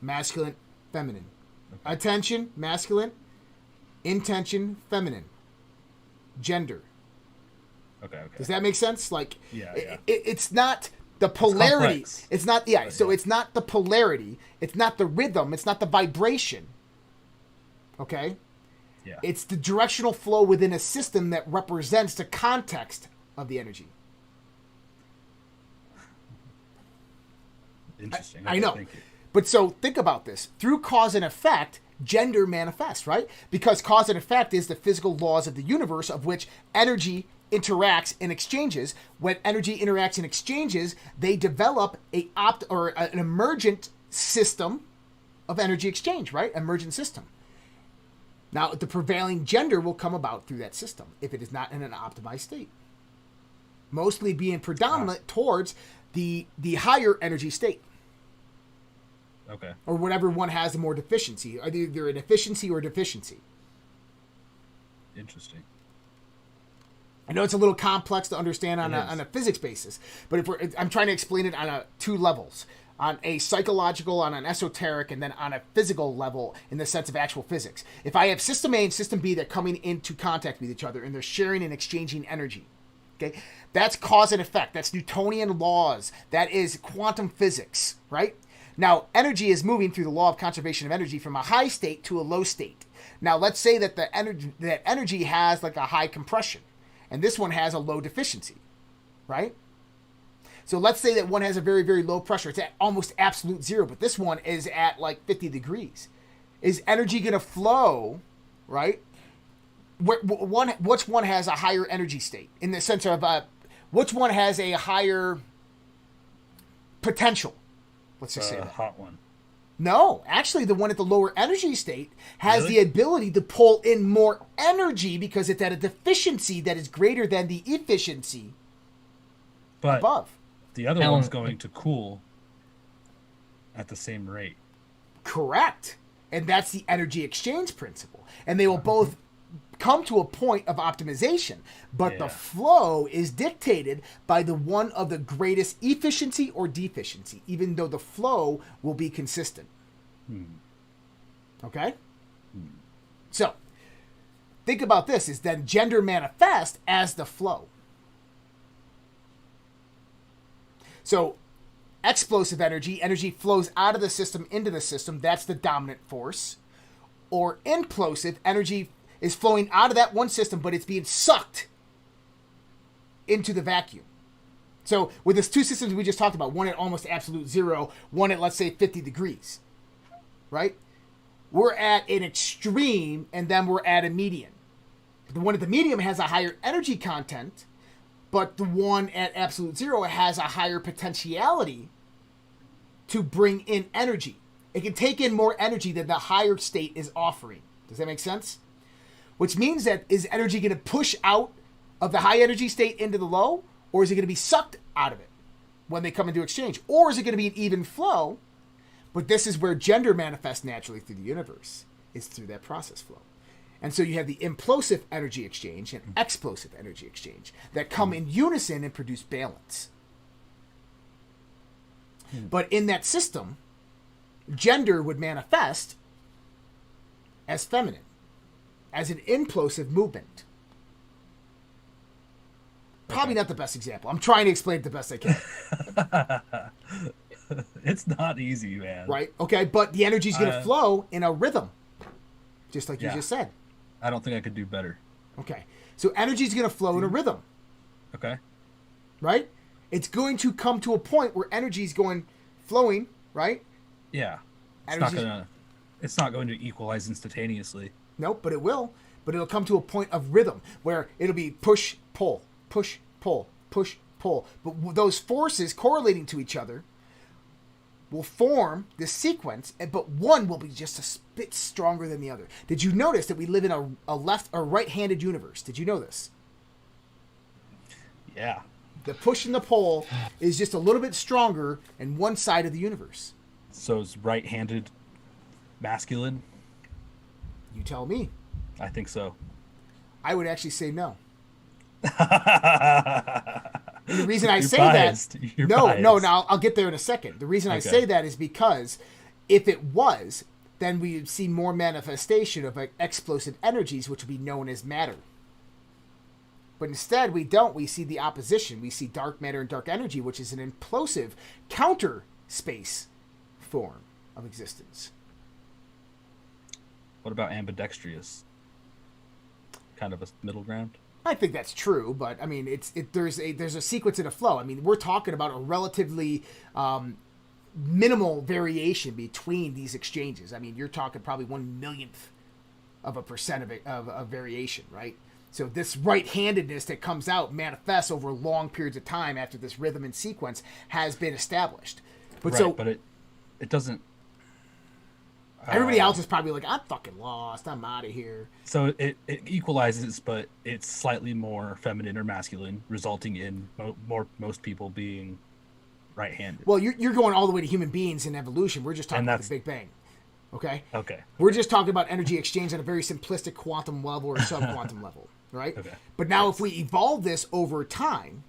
Masculine, feminine. Okay. Attention, masculine. Intention, feminine. Gender. Okay. Does that make sense? Like, Yeah. it's not the polarity. complex. It's not, so it's not the polarity. It's not the rhythm. It's not the vibration. Okay? Yeah. It's the directional flow within a system that represents the context of the energy. Interesting. I Okay, know. Thank you. But so think about this. Through cause and effect, gender manifests, right? Because cause and effect is the physical laws of the universe of which energy interacts and exchanges. When energy interacts and exchanges, they develop an emergent system of energy exchange, right? Emergent system. Now, the prevailing gender will come about through that system if it is not in an optimized state. Mostly being predominant towards the higher energy state. Okay. Or whatever one has the more deficiency. Either an efficiency or deficiency. Interesting. I know it's a little complex to understand on a physics basis, but I'm trying to explain it on two levels. On a psychological, on an esoteric, and then on a physical level in the sense of actual physics. If I have system A and system B that are coming into contact with each other and they're sharing and exchanging energy, okay, that's cause and effect. That's Newtonian laws. That is quantum physics, right? Now, energy is moving through the law of conservation of energy from a high state to a low state. Now, let's say that that energy has like a high compression, and this one has a low deficiency, right? So let's say that one has a very, very low pressure. It's at almost absolute zero, but this one is at like 50 degrees. Is energy going to flow, right? Which one has a higher energy state? In the sense of which one has a higher potential? Let's just say that. Hot one. No, actually the one at the lower energy state has the ability to pull in more energy because it's at a deficiency that is greater than the efficiency above. The other one's going to cool at the same rate. Correct. And that's the energy exchange principle. And they will both come to a point of optimization, but the flow is dictated by the one of the greatest efficiency or deficiency, even though the flow will be consistent. Okay? So, think about this, is then gender manifest as the flow. So, explosive energy flows out of the system into the system. That's the dominant force. Or implosive energy is flowing out of that one system, but it's being sucked into the vacuum. So, with these two systems we just talked about, one at almost absolute zero, one at, let's say, 50 degrees, right? We're at an extreme, and then we're at a median. The one at the medium has a higher energy content, but the one at absolute zero has a higher potentiality to bring in energy. It can take in more energy than the higher state is offering. Does that make sense? Which means that is energy going to push out of the high energy state into the low, or is it going to be sucked out of it when they come into exchange? Or is it going to be an even flow? But this is where gender manifests naturally through the universe, is through that process flow. And so you have the implosive energy exchange and explosive energy exchange that come in unison and produce balance. But in that system, gender would manifest as feminine, as an implosive movement. Probably not the best example. I'm trying to explain it the best I can. It's not easy, man. Right? Okay, but the energy's going to flow in a rhythm, just like you just said. I don't think I could do better. Okay. So energy's going to flow in a rhythm. Okay. Right? It's going to come to a point where energy's flowing, right? Yeah. It's not going to equalize instantaneously. Nope, but it will. But it'll come to a point of rhythm where it'll be push, pull, push, pull, push, pull. But those forces correlating to each other will form this sequence, but one will be just a bit stronger than the other. Did you notice that we live in a left or right-handed universe? Did you know this? Yeah. The push and the pull is just a little bit stronger in one side of the universe. So is right-handed masculine? You tell me. I think so. I would actually say no. And the reason I say that... No, I'll get there in a second. The reason I say that is because if it was, then we would see more manifestation of explosive energies, which would be known as matter. But instead, we don't. We see the opposition. We see dark matter and dark energy, which is an implosive counter space form of existence. What about ambidextrous? Kind of a middle ground? I think that's true, but I mean, there's a sequence and a flow. I mean, we're talking about a relatively minimal variation between these exchanges. I mean, you're talking probably 1/1,000,000% of variation, right? So this right-handedness that comes out manifests over long periods of time after this rhythm and sequence has been established. But but it doesn't. Everybody else is probably like, I'm fucking lost. I'm out of here. So it equalizes, but it's slightly more feminine or masculine, resulting in most people being right-handed. Well, you're going all the way to human beings in evolution. We're just talking about the Big Bang. Okay? Okay. We're just talking about energy exchange on a very simplistic quantum level or sub-quantum level, right? Okay. But now if we evolve this over time,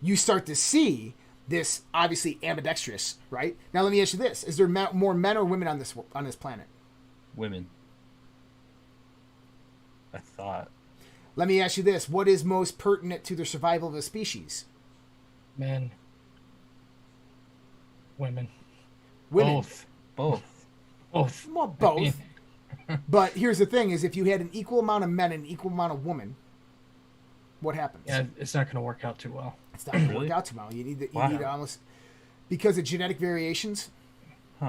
you start to see this obviously ambidextrous, right? Now let me ask you this. Is there more men or women on this planet? Women. I thought. Let me ask you this. What is most pertinent to the survival of a species? Men. Women. Women. Both. Both. Well, both. But here's the thing: is if you had an equal amount of men and an equal amount of women, what happens? Yeah, it's not going to work out too well. It's not going to Really? work out too well. You need Wow. almost because of genetic variations.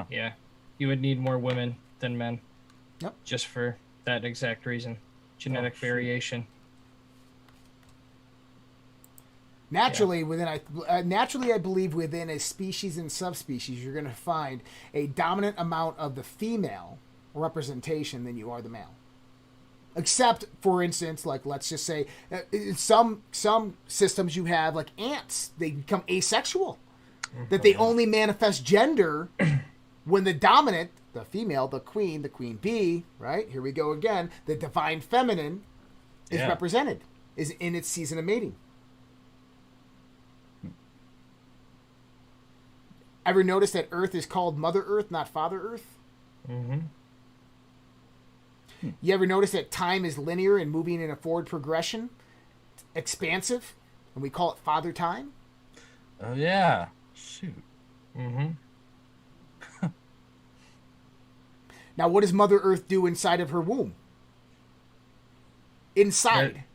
Yeah, you would need more women than men. Yep. Just for that exact reason, genetic variation. Naturally, I believe within a species and subspecies, you're going to find a dominant amount of the female representation than you are the male. Except, for instance, like let's just say, some systems you have like ants, they become asexual, that they only manifest gender when the dominant, the female, the queen bee, right? Here we go again. The divine feminine is represented, is in its season of mating. Ever notice that Earth is called Mother Earth, not Father Earth? Mm-hmm. You ever notice that time is linear and moving in a forward progression? Expansive? And we call it Father Time? Oh, yeah. Shoot. Mm-hmm. Now, what does Mother Earth do inside of her womb? Inside.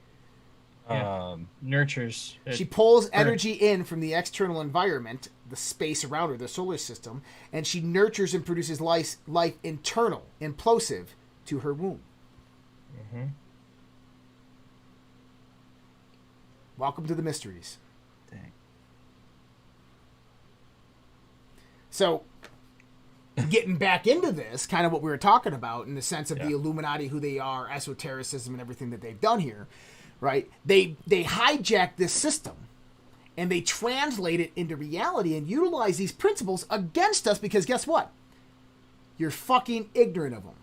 Nurtures. She pulls energy in from the external environment, the space around her, the solar system, and she nurtures and produces life internal, implosive, to her womb. Mm-hmm. Welcome to the mysteries. Dang. So, getting back into this, kind of what we were talking about in the sense of the Illuminati, who they are, esotericism, and everything that they've done here, right? They hijack this system and they translate it into reality and utilize these principles against us because guess what? You're fucking ignorant of them.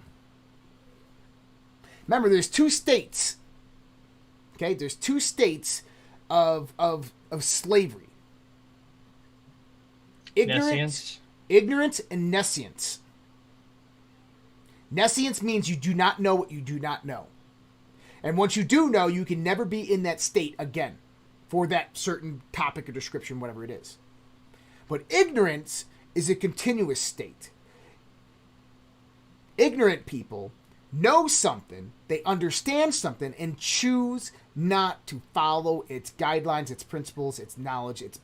Remember, there's two states. Okay, there's two states of slavery. Nescience. Ignorance and nescience. Nescience means you do not know what you do not know. And once you do know, you can never be in that state again for that certain topic or description, whatever it is. But ignorance is a continuous state. Ignorant people know something, they understand something, and choose not to follow its guidelines, its principles, its knowledge, its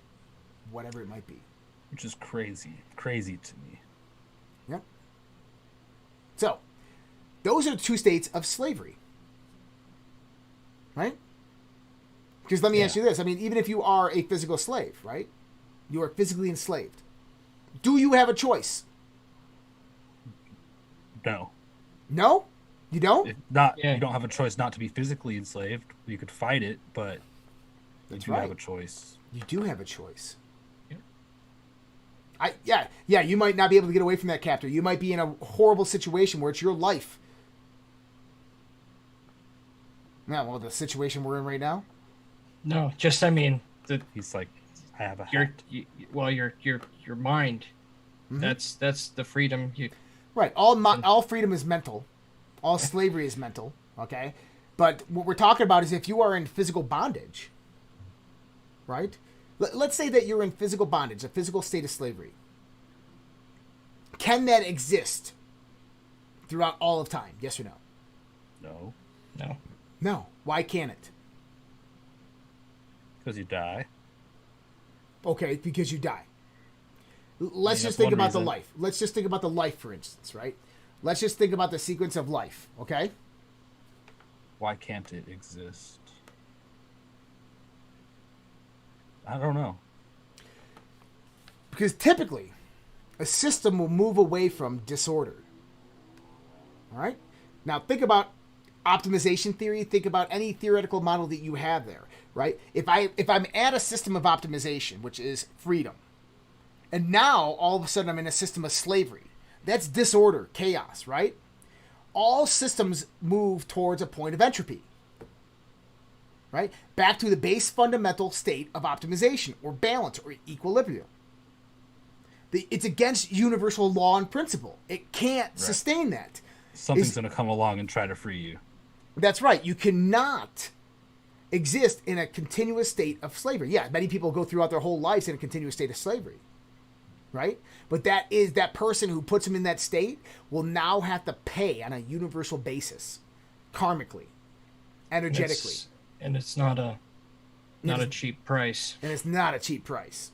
whatever it might be. Which is crazy. Crazy to me. Yep. So, those are the two states of slavery. Right? Because let me ask you this. I mean, even if you are a physical slave, right? You are physically enslaved. Do you have a choice? No. No? You don't? You don't have a choice not to be physically enslaved. You could fight it, but you do have a choice. You do have a choice. You might not be able to get away from that captor. You might be in a horrible situation where it's your life. Yeah, well, the situation we're in right now. No, just I mean, he's like, I have a your mind. Mm-hmm. That's the freedom you. Right. All freedom is mental. All slavery is mental. Okay, but what we're talking about is if you are in physical bondage. Right. Let's say that you're in physical bondage, a physical state of slavery. Can that exist throughout all of time? Yes or no? No. No. No. Why can't it? Because you die. Okay, because you die. Let's just think about the life. Let's just think about the life, for instance, right? Let's just think about the sequence of life, okay? Why can't it exist? I don't know. Because typically, a system will move away from disorder. All right? Now, think about optimization theory. Think about any theoretical model that you have there, right? If I'm at a system of optimization, which is freedom, and now all of a sudden I'm in a system of slavery, That's disorder, chaos, right? All systems move towards a point of entropy, right? Back to the base fundamental state of optimization or balance or equilibrium. It's against universal law and principle. It can't sustain that. Something's going to come along and try to free you. That's right. You cannot exist in a continuous state of slavery. Yeah, many people go throughout their whole lives in a continuous state of slavery, right? But that person who puts them in that state will now have to pay on a universal basis, karmically, energetically. And it's not a cheap price. And it's not a cheap price.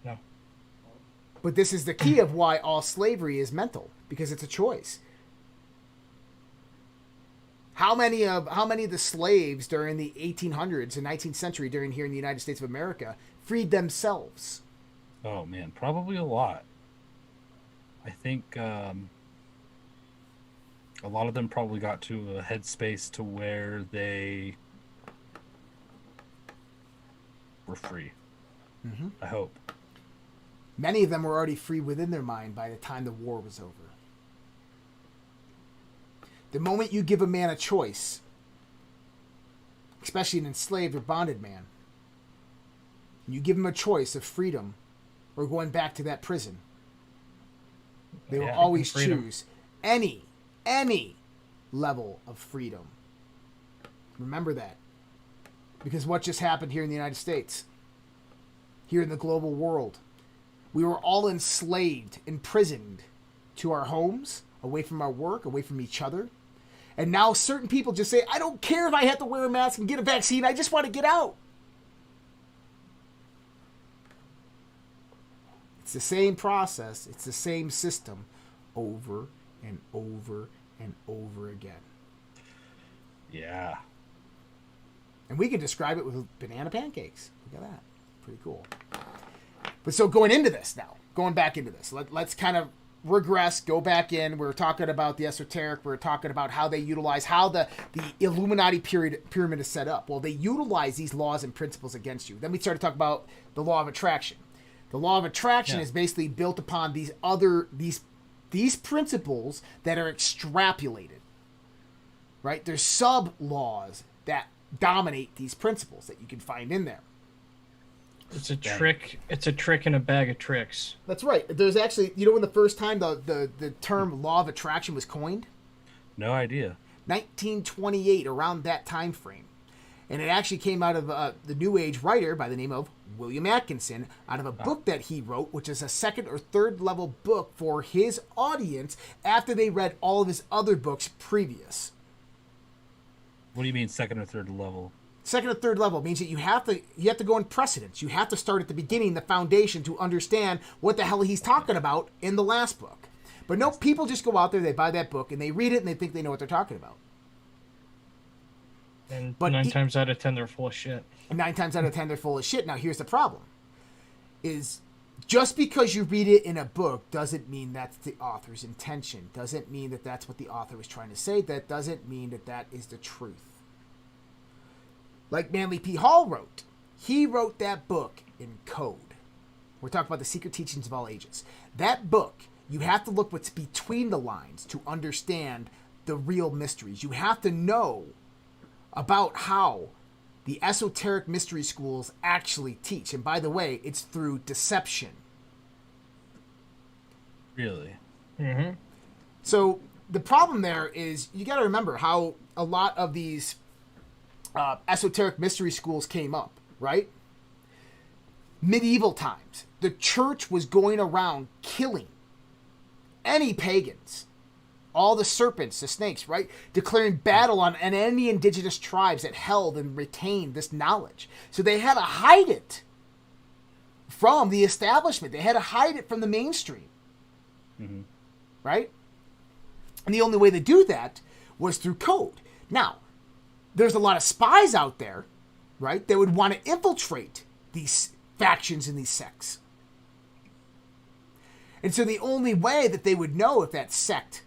No. But this is the key of why all slavery is mental, because it's a choice. How many of the slaves during the 1800s and 19th century here in the United States of America freed themselves? Oh man, probably a lot. I think a lot of them probably got to a headspace to where they were free. Mm-hmm. I hope. Many of them were already free within their mind by the time the war was over. The moment you give a man a choice, especially an enslaved or bonded man, you give him a choice of freedom or going back to that prison, they will always choose any level of freedom. Remember that. Because what just happened here in the United States, here in the global world, we were all enslaved, imprisoned to our homes, away from our work, away from each other. And now certain people just say, I don't care if I have to wear a mask and get a vaccine, I just want to get out. It's the same process, it's the same system over and over and over again. Yeah. And we can describe it with banana pancakes. Look at that. Pretty cool. But so going back into this, let's kind of regress, go back in. We're talking about the esoteric. We're talking about how they utilize, how the Illuminati pyramid is set up. Well, they utilize these laws and principles against you. Then we started to talk about the law of attraction. The law of attraction is basically built upon these principles that are extrapolated, right? There's sub-laws that dominate these principles that you can find in there. It's a trick. It's a trick in a bag of tricks. That's right. There's actually, when the first time the term law of attraction was coined? No idea. 1928, around that time frame. And it actually came out of the New Age writer by the name of William Atkinson, out of a book that he wrote, which is a second or third level book for his audience after they read all of his other books previous. What do you mean second or third level? Second or third level means that you have to go in precedence. You have to start at the beginning, the foundation, to understand what the hell he's talking about in the last book. But no, people just go out there, they buy that book, and they read it, and they think they know what they're talking about. And 9 times out of 10, they're full of shit. 9 times out of 10, they're full of shit. Now, here's the problem. Is just because you read it in a book doesn't mean that's the author's intention. Doesn't mean that that's what the author was trying to say. That doesn't mean that that is the truth. Like Manly P. Hall wrote. He wrote that book in code. We're talking about the secret teachings of all ages. That book, you have to look what's between the lines to understand the real mysteries. You have to know about how the esoteric mystery schools actually teach. And by the way, it's through deception. Really? Mm-hmm. So the problem there is you got to remember how a lot of these esoteric mystery schools came up, right? Medieval times. The church was going around killing any pagans. All the serpents, the snakes, right? Declaring battle on any indigenous tribes that held and retained this knowledge. So they had to hide it from the establishment. They had to hide it from the mainstream. Mm-hmm. Right? And the only way to do that was through code. Now, there's a lot of spies out there, right, that would want to infiltrate these factions and these sects. And so the only way that they would know if that sect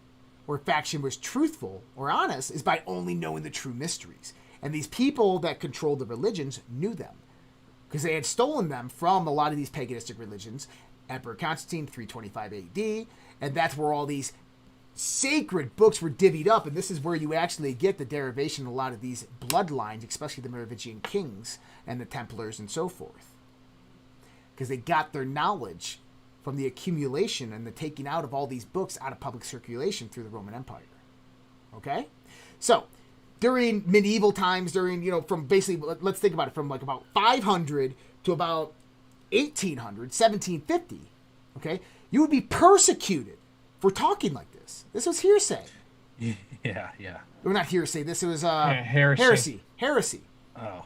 or faction was truthful or honest is by only knowing the true mysteries. And these people that controlled the religions knew them because they had stolen them from a lot of these paganistic religions Emperor Constantine, 325 AD, and that's where all these sacred books were divvied up, and this is where you actually get the derivation of a lot of these bloodlines, especially the Merovingian kings and the Templars and so forth, because they got their knowledge from the accumulation and the taking out of all these books out of public circulation through the Roman Empire. Okay? So, during medieval times, from basically, let's think about it, from like about 500 to about 1800, 1750, okay, you would be persecuted for talking like this. This was hearsay. Yeah. Or not hearsay, this was heresy. Heresy. Oh.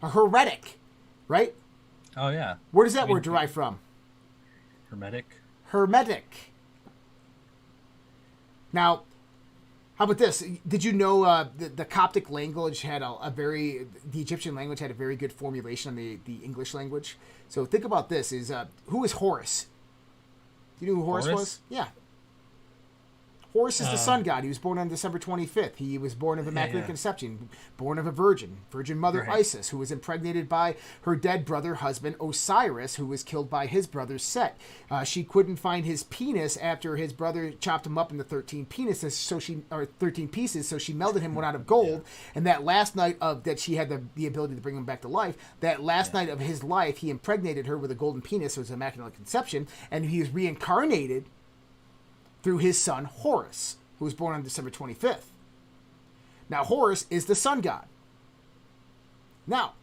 A heretic, right? Oh, yeah. Where does that word derive from? Hermetic. Hermetic. Now, how about this? Did you know the Coptic language had the Egyptian language had a very good formulation on the English language? So think about this: who is Horus? Do you know who Horus was? Yeah. Horus is the sun god. He was born on December 25th. He was born of Immaculate Conception, born of a virgin mother Isis, who was impregnated by her dead brother husband Osiris, who was killed by his brother Set. She couldn't find his penis after his brother chopped him up into 13 pieces, so she melted him one out of gold. And that last night that she had the ability to bring him back to life, that last night of his life, he impregnated her with a golden penis, so it was Immaculate Conception, and he was reincarnated through his son Horus, who was born on December 25th. Now, Horus is the sun god. Now,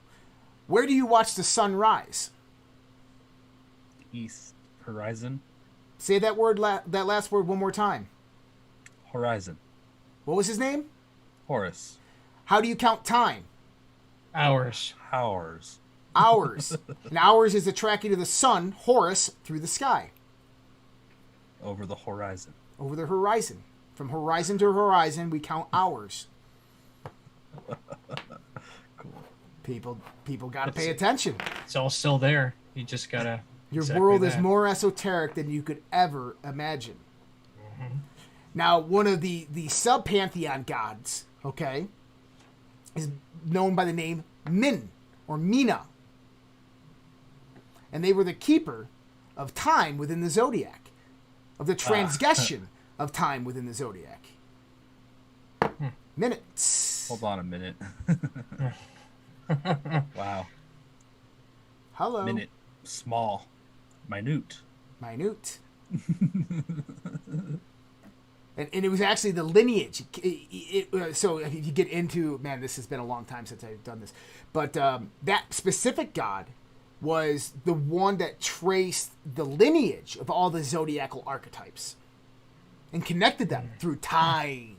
where do you watch the sun rise? East horizon. Say that word, that last word one more time. Horizon. What was his name? Horus. How do you count time? Hours. Hours. And hours is the tracking of the sun, Horus, through the sky. Over the horizon. Over the horizon. From horizon to horizon, we count hours. Cool. People got to pay attention. It's all still there. You just got to... Your world is more esoteric than you could ever imagine. Mm-hmm. Now, one of the sub-pantheon gods, okay, is known by the name Min, or Mina. And they were the keeper of time within the zodiac. Of the transgression of time within the zodiac. Minutes. Hold on a minute. Wow. Hello. Minute. Small. Minute. And it was actually the lineage. So if you get into... Man, this has been a long time since I've done this. But that specific god was the one that traced the lineage of all the zodiacal archetypes and connected them through time.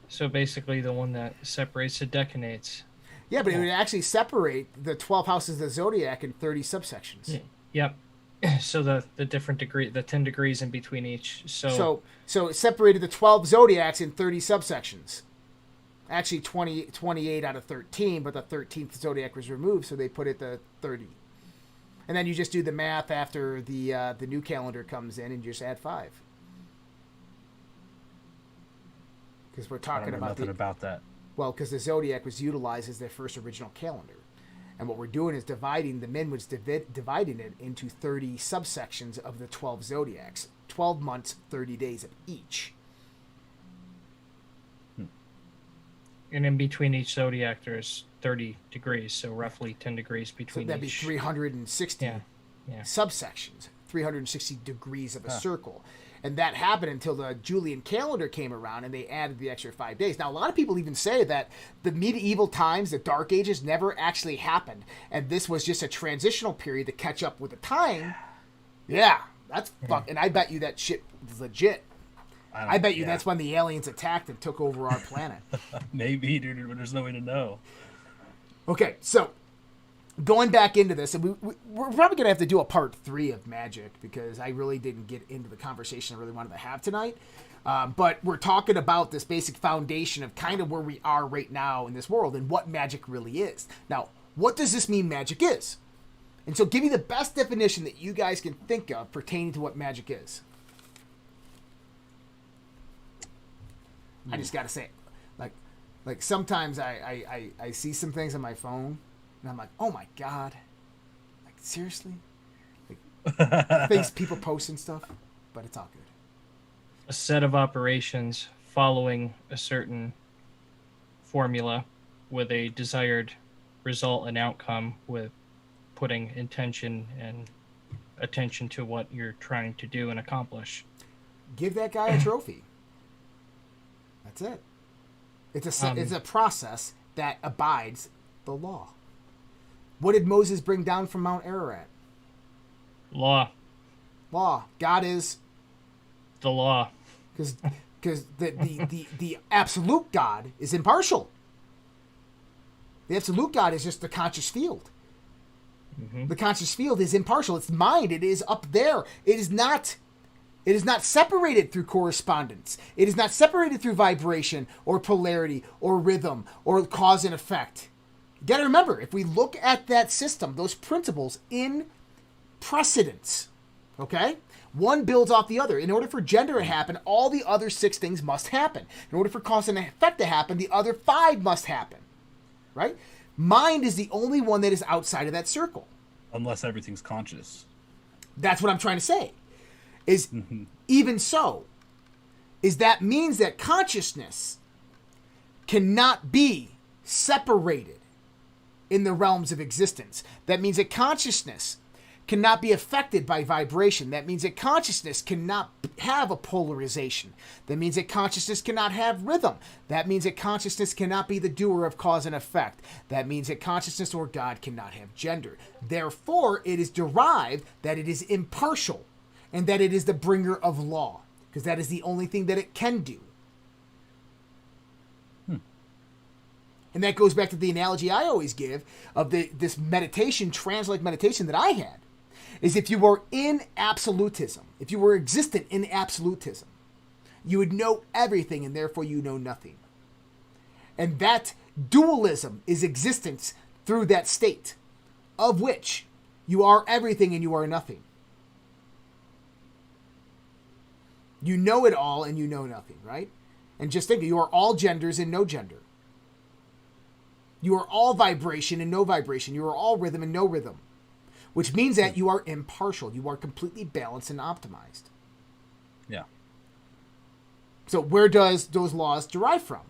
So basically the one that separates the decanates. Yeah, but it would actually separate the 12 houses of the zodiac in 30 subsections. Yep. So the different degree, the 10 degrees in between each. So it separated the 12 zodiacs in 30 subsections. Actually 28 out of 13, but the 13th zodiac was removed, so they put it to 30. And then you just do the math after the new calendar comes in, and you just add 5. Because we're talking about nothing about that. Well, because the zodiac was utilized as their first original calendar, and what we're doing is dividing. The Min was dividing it into 30 subsections of the 12 zodiacs, 12 months, 30 days of each. And in between each zodiac, there's 30 degrees, so roughly 10 degrees between each. So that'd be 360 subsections, 360 degrees of a circle. And that happened until the Julian calendar came around, and they added the extra 5 days. Now, a lot of people even say that the medieval times, the Dark Ages, never actually happened, and this was just a transitional period to catch up with the time. Yeah, that's fuck. And I bet you that shit is legit. I bet you that's when the aliens attacked and took over our planet. Maybe, dude. There's no way to know. Okay, so going back into this, and we're probably going to have to do a part 3 of Magick, because I really didn't get into the conversation I really wanted to have tonight. But we're talking about this basic foundation of kind of where we are right now in this world and what magic really is. Now, what does this mean magic is? And so give me the best definition that you guys can think of pertaining to what magic is. I just got to say, like sometimes I see some things on my phone, and I'm like, oh my God, like seriously? Like, things people post and stuff, but it's all good. A set of operations following a certain formula with a desired result and outcome, with putting intention and attention to what you're trying to do and accomplish. Give that guy a trophy. That's it. It's a process that abides the law. What did Moses bring down from Mount Ararat? Law. Law. God is The law. because the absolute God is impartial. The absolute God is just the conscious field. Mm-hmm. The conscious field is impartial. It's mind. It is up there. It is not separated through correspondence. It is not separated through vibration or polarity or rhythm or cause and effect. You got to remember, if we look at that system, those principles in precedence, okay? One builds off the other. In order for gender to happen, all the other 6 things must happen. In order for cause and effect to happen, the other 5 must happen, right? Mind is the only one that is outside of that circle. Unless everything's conscious. That's what I'm trying to say. Is even so, is that means that consciousness cannot be separated in the realms of existence. That means that consciousness cannot be affected by vibration. That means that consciousness cannot have a polarization. That means that consciousness cannot have rhythm. That means that consciousness cannot be the doer of cause and effect. That means that consciousness or God cannot have gender. Therefore, it is derived that it is impartial and that it is the bringer of law, because that is the only thing that it can do. And that goes back to the analogy I always give of this meditation, trance-like meditation that I had, is if you were in absolutism, if you were existent in absolutism, you would know everything and therefore you know nothing. And that dualism is existence through that state, of which you are everything and you are nothing. You know it all and you know nothing, right? And just think, you are all genders and no gender. You are all vibration and no vibration. You are all rhythm and no rhythm. Which means that you are impartial. You are completely balanced and optimized. Yeah. So where does those laws derive from?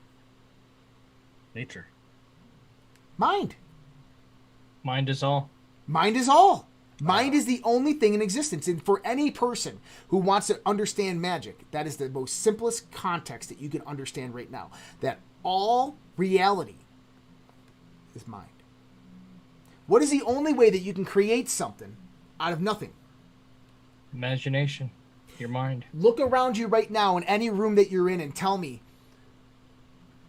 Nature. Mind. Mind is all. Mind is all. Mind is the only thing in existence. And for any person who wants to understand magic, that is the most simplest context that you can understand right now. That all reality is mind. What is the only way that you can create something out of nothing? Imagination. Your mind. Look around you right now in any room that you're in and tell me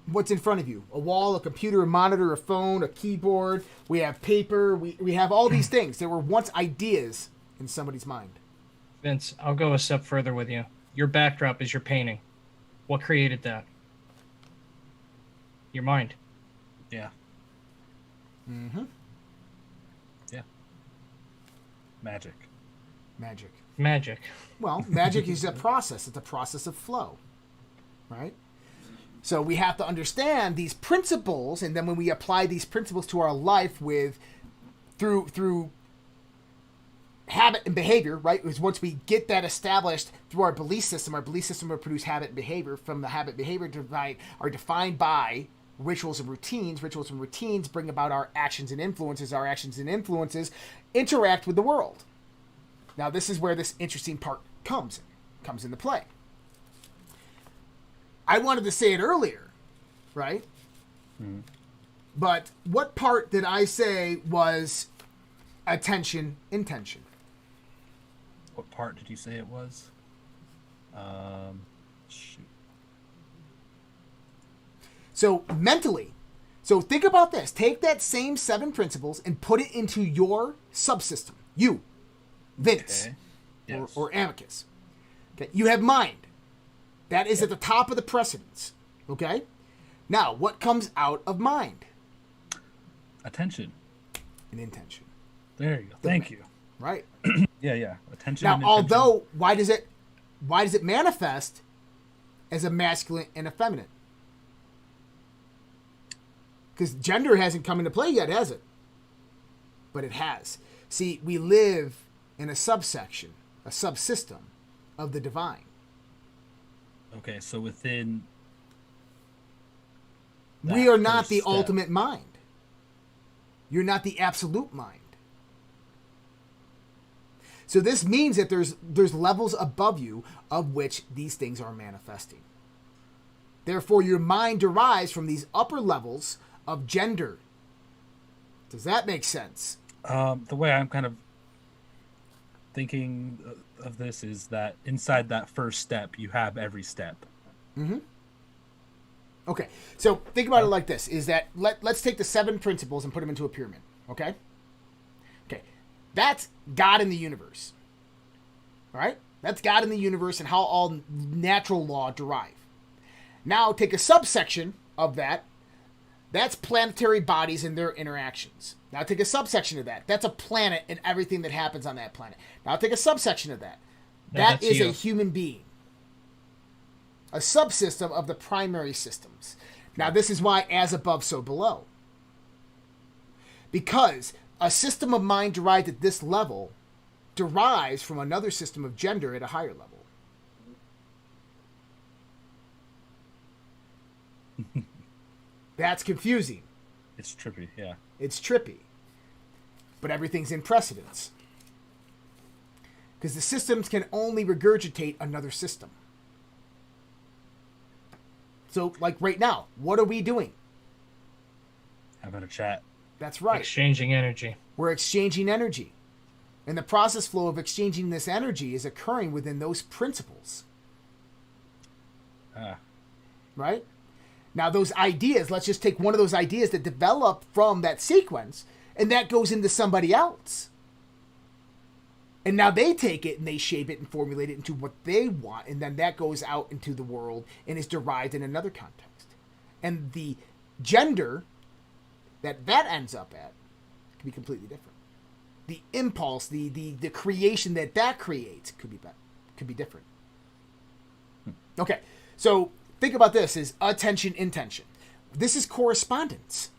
what's in front of you. A wall, a computer, a monitor, a phone, a keyboard. We have paper. We have all these things. There were once ideas in somebody's mind. Vince, I'll go a step further with you. Your backdrop is your painting. What created that? Your mind. Yeah. Mm-hmm. Yeah. Magic. Magic. Magic. Well, magic is a process. It's a process of flow, right? So we have to understand these principles, and then when we apply these principles to our life through habit and behavior, right? Because once we get that established through our belief system will produce habit and behavior. From the habit and behavior are defined by rituals and routines. Rituals and routines bring about our actions and influences. Our actions and influences interact with the world. Now, this is where this interesting part comes into play. I wanted to say it earlier, right? Mm-hmm. But what part did I say was attention, intention? What part did you say it was? Shoot. So mentally, so think about this. Take that same 7 principles and put it into your subsystem. You, Vince, Okay. Yes. or Amicus. Okay, you have mind. That is at the top of the precedence. Okay? Now, what comes out of mind? Attention. An intention. There you go. Thank you. Right. Yeah. Attention. Now, and intention. although, why does it manifest as a masculine and a feminine? Because gender hasn't come into play yet, has it? But it has. See, we live in a subsection, a subsystem of the divine. Okay, so within We that are not first the step- ultimate mind. You're not the absolute mind. So this means that there's levels above you of which these things are manifesting. Therefore, your mind derives from these upper levels of gender. Does that make sense? The way I'm kind of thinking of this is that inside that first step, you have every step. Okay, so think about it like this: is that let's take the 7 principles and put them into a pyramid. Okay. Okay, that's God in the universe. All right, that's God in the universe and how all natural law derive. Now take a subsection of that. That's planetary bodies and their interactions. Now take a subsection of that. That's a planet and everything that happens on that planet. Now take a subsection of that. That that's is you. a human being. A subsystem of the primary systems. Now this is why as above, so below. Because a system of mind derived at this level derives from another system of gender at a higher level. That's confusing. It's trippy, yeah. It's trippy. But everything's in precedence. Because the systems can only regurgitate another system. So, like right now, what are we doing? Having a chat. That's right. Exchanging energy. We're exchanging energy. And the process flow of exchanging this energy is occurring within those principles. Right? Now, those ideas, let's just take one of those ideas that develop from that sequence, and that goes into somebody else. And now they take it and they shape it and formulate it into what they want, and then that goes out into the world and is derived in another context. And the gender that ends up at can be completely different. The impulse, the creation that creates could be different. Okay, so think about this: is attention, intention. This is correspondence.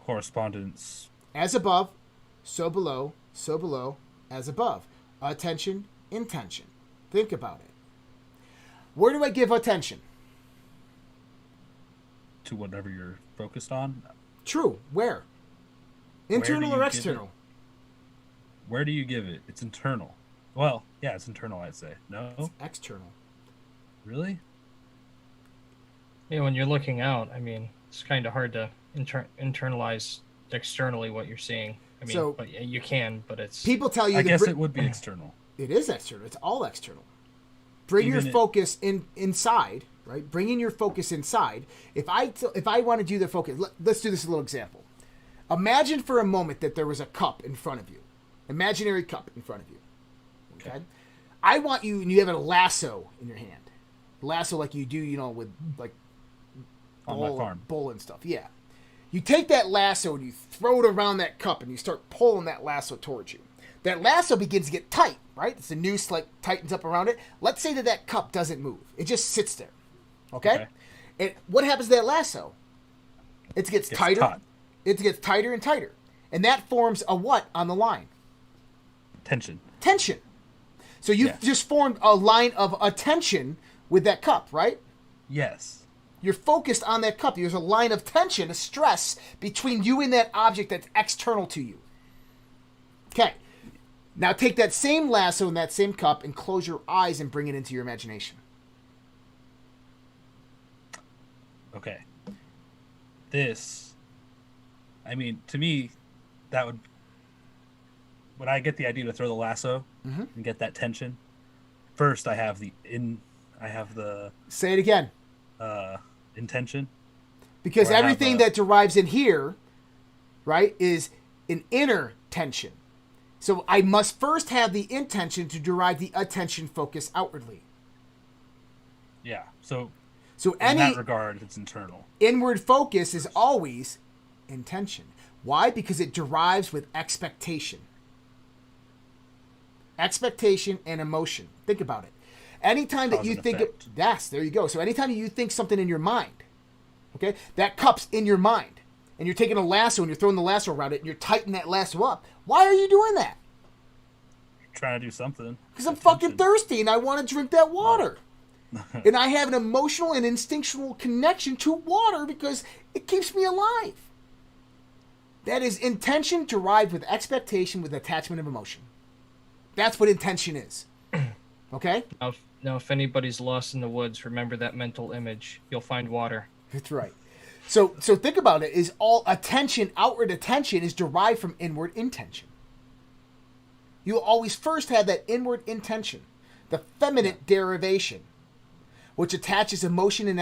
Correspondence. As above, so below, as above. Attention, intention. Think about it. Where do I give attention? To whatever you're focused on. True. Where? Internal do or you give external? Where do you give it? It's internal. Well, yeah, it's internal, I'd say. No? It's external. Really? Yeah, when you're looking out, I mean, it's kind of hard to internalize externally what you're seeing. I mean, So- but you can, but it's People tell you I the guess it would be external. It is external. It's all external. Bring your Even focus inside, right? Bring in your focus inside. If I want to do the focus, let's do this a little example. Imagine for a moment that there was a cup in front of you, imaginary cup in front of you. Okay. I want you, and you have a lasso in your hand, lasso like you do, with like On my farm. bull and stuff. Yeah. You take that lasso and you throw it around that cup and you start pulling that lasso towards you. That lasso begins to get tight, right? It's the noose like tightens up around it. Let's say that cup doesn't move. It just sits there. Okay? And what happens to that lasso? It gets tighter. taut. It gets tighter and tighter. And that forms a what on the line? Tension. Tension. So you've just formed a line of attention with that cup, right? Yes. You're focused on that cup. There's a line of tension, a stress between you and that object that's external to you. Okay. Now take that same lasso and that same cup and close your eyes and bring it into your imagination. Okay. This, I mean, to me, that would, when I get the idea to throw the lasso and get that tension, first I have the Say it again. intention. Because Or I have everything a- that derives in here, right, is an inner tension. So I must first have the intention to derive the attention focus outwardly. Yeah. So So in any that regard, it's internal. inward focus is always intention. Why? Because it derives with expectation. Expectation and emotion. Think about it. Anytime that Cause you and think effect. yes, there you go. So anytime you think something in your mind, okay, that cup's in your mind. and you're taking a lasso and you're throwing the lasso around it and you're tightening that lasso up, why are you doing that? Trying to do something. Because I'm fucking thirsty and I want to drink that water. And I have an emotional and instinctual connection to water because it keeps me alive. That is intention derived with expectation with attachment of emotion. That's what intention is. Okay? Now, if anybody's lost in the woods, remember that mental image. You'll find water. That's right. So think about it, is all attention, outward attention is derived from inward intention. You'll always first have that inward intention, the feminine derivation, which attaches emotion and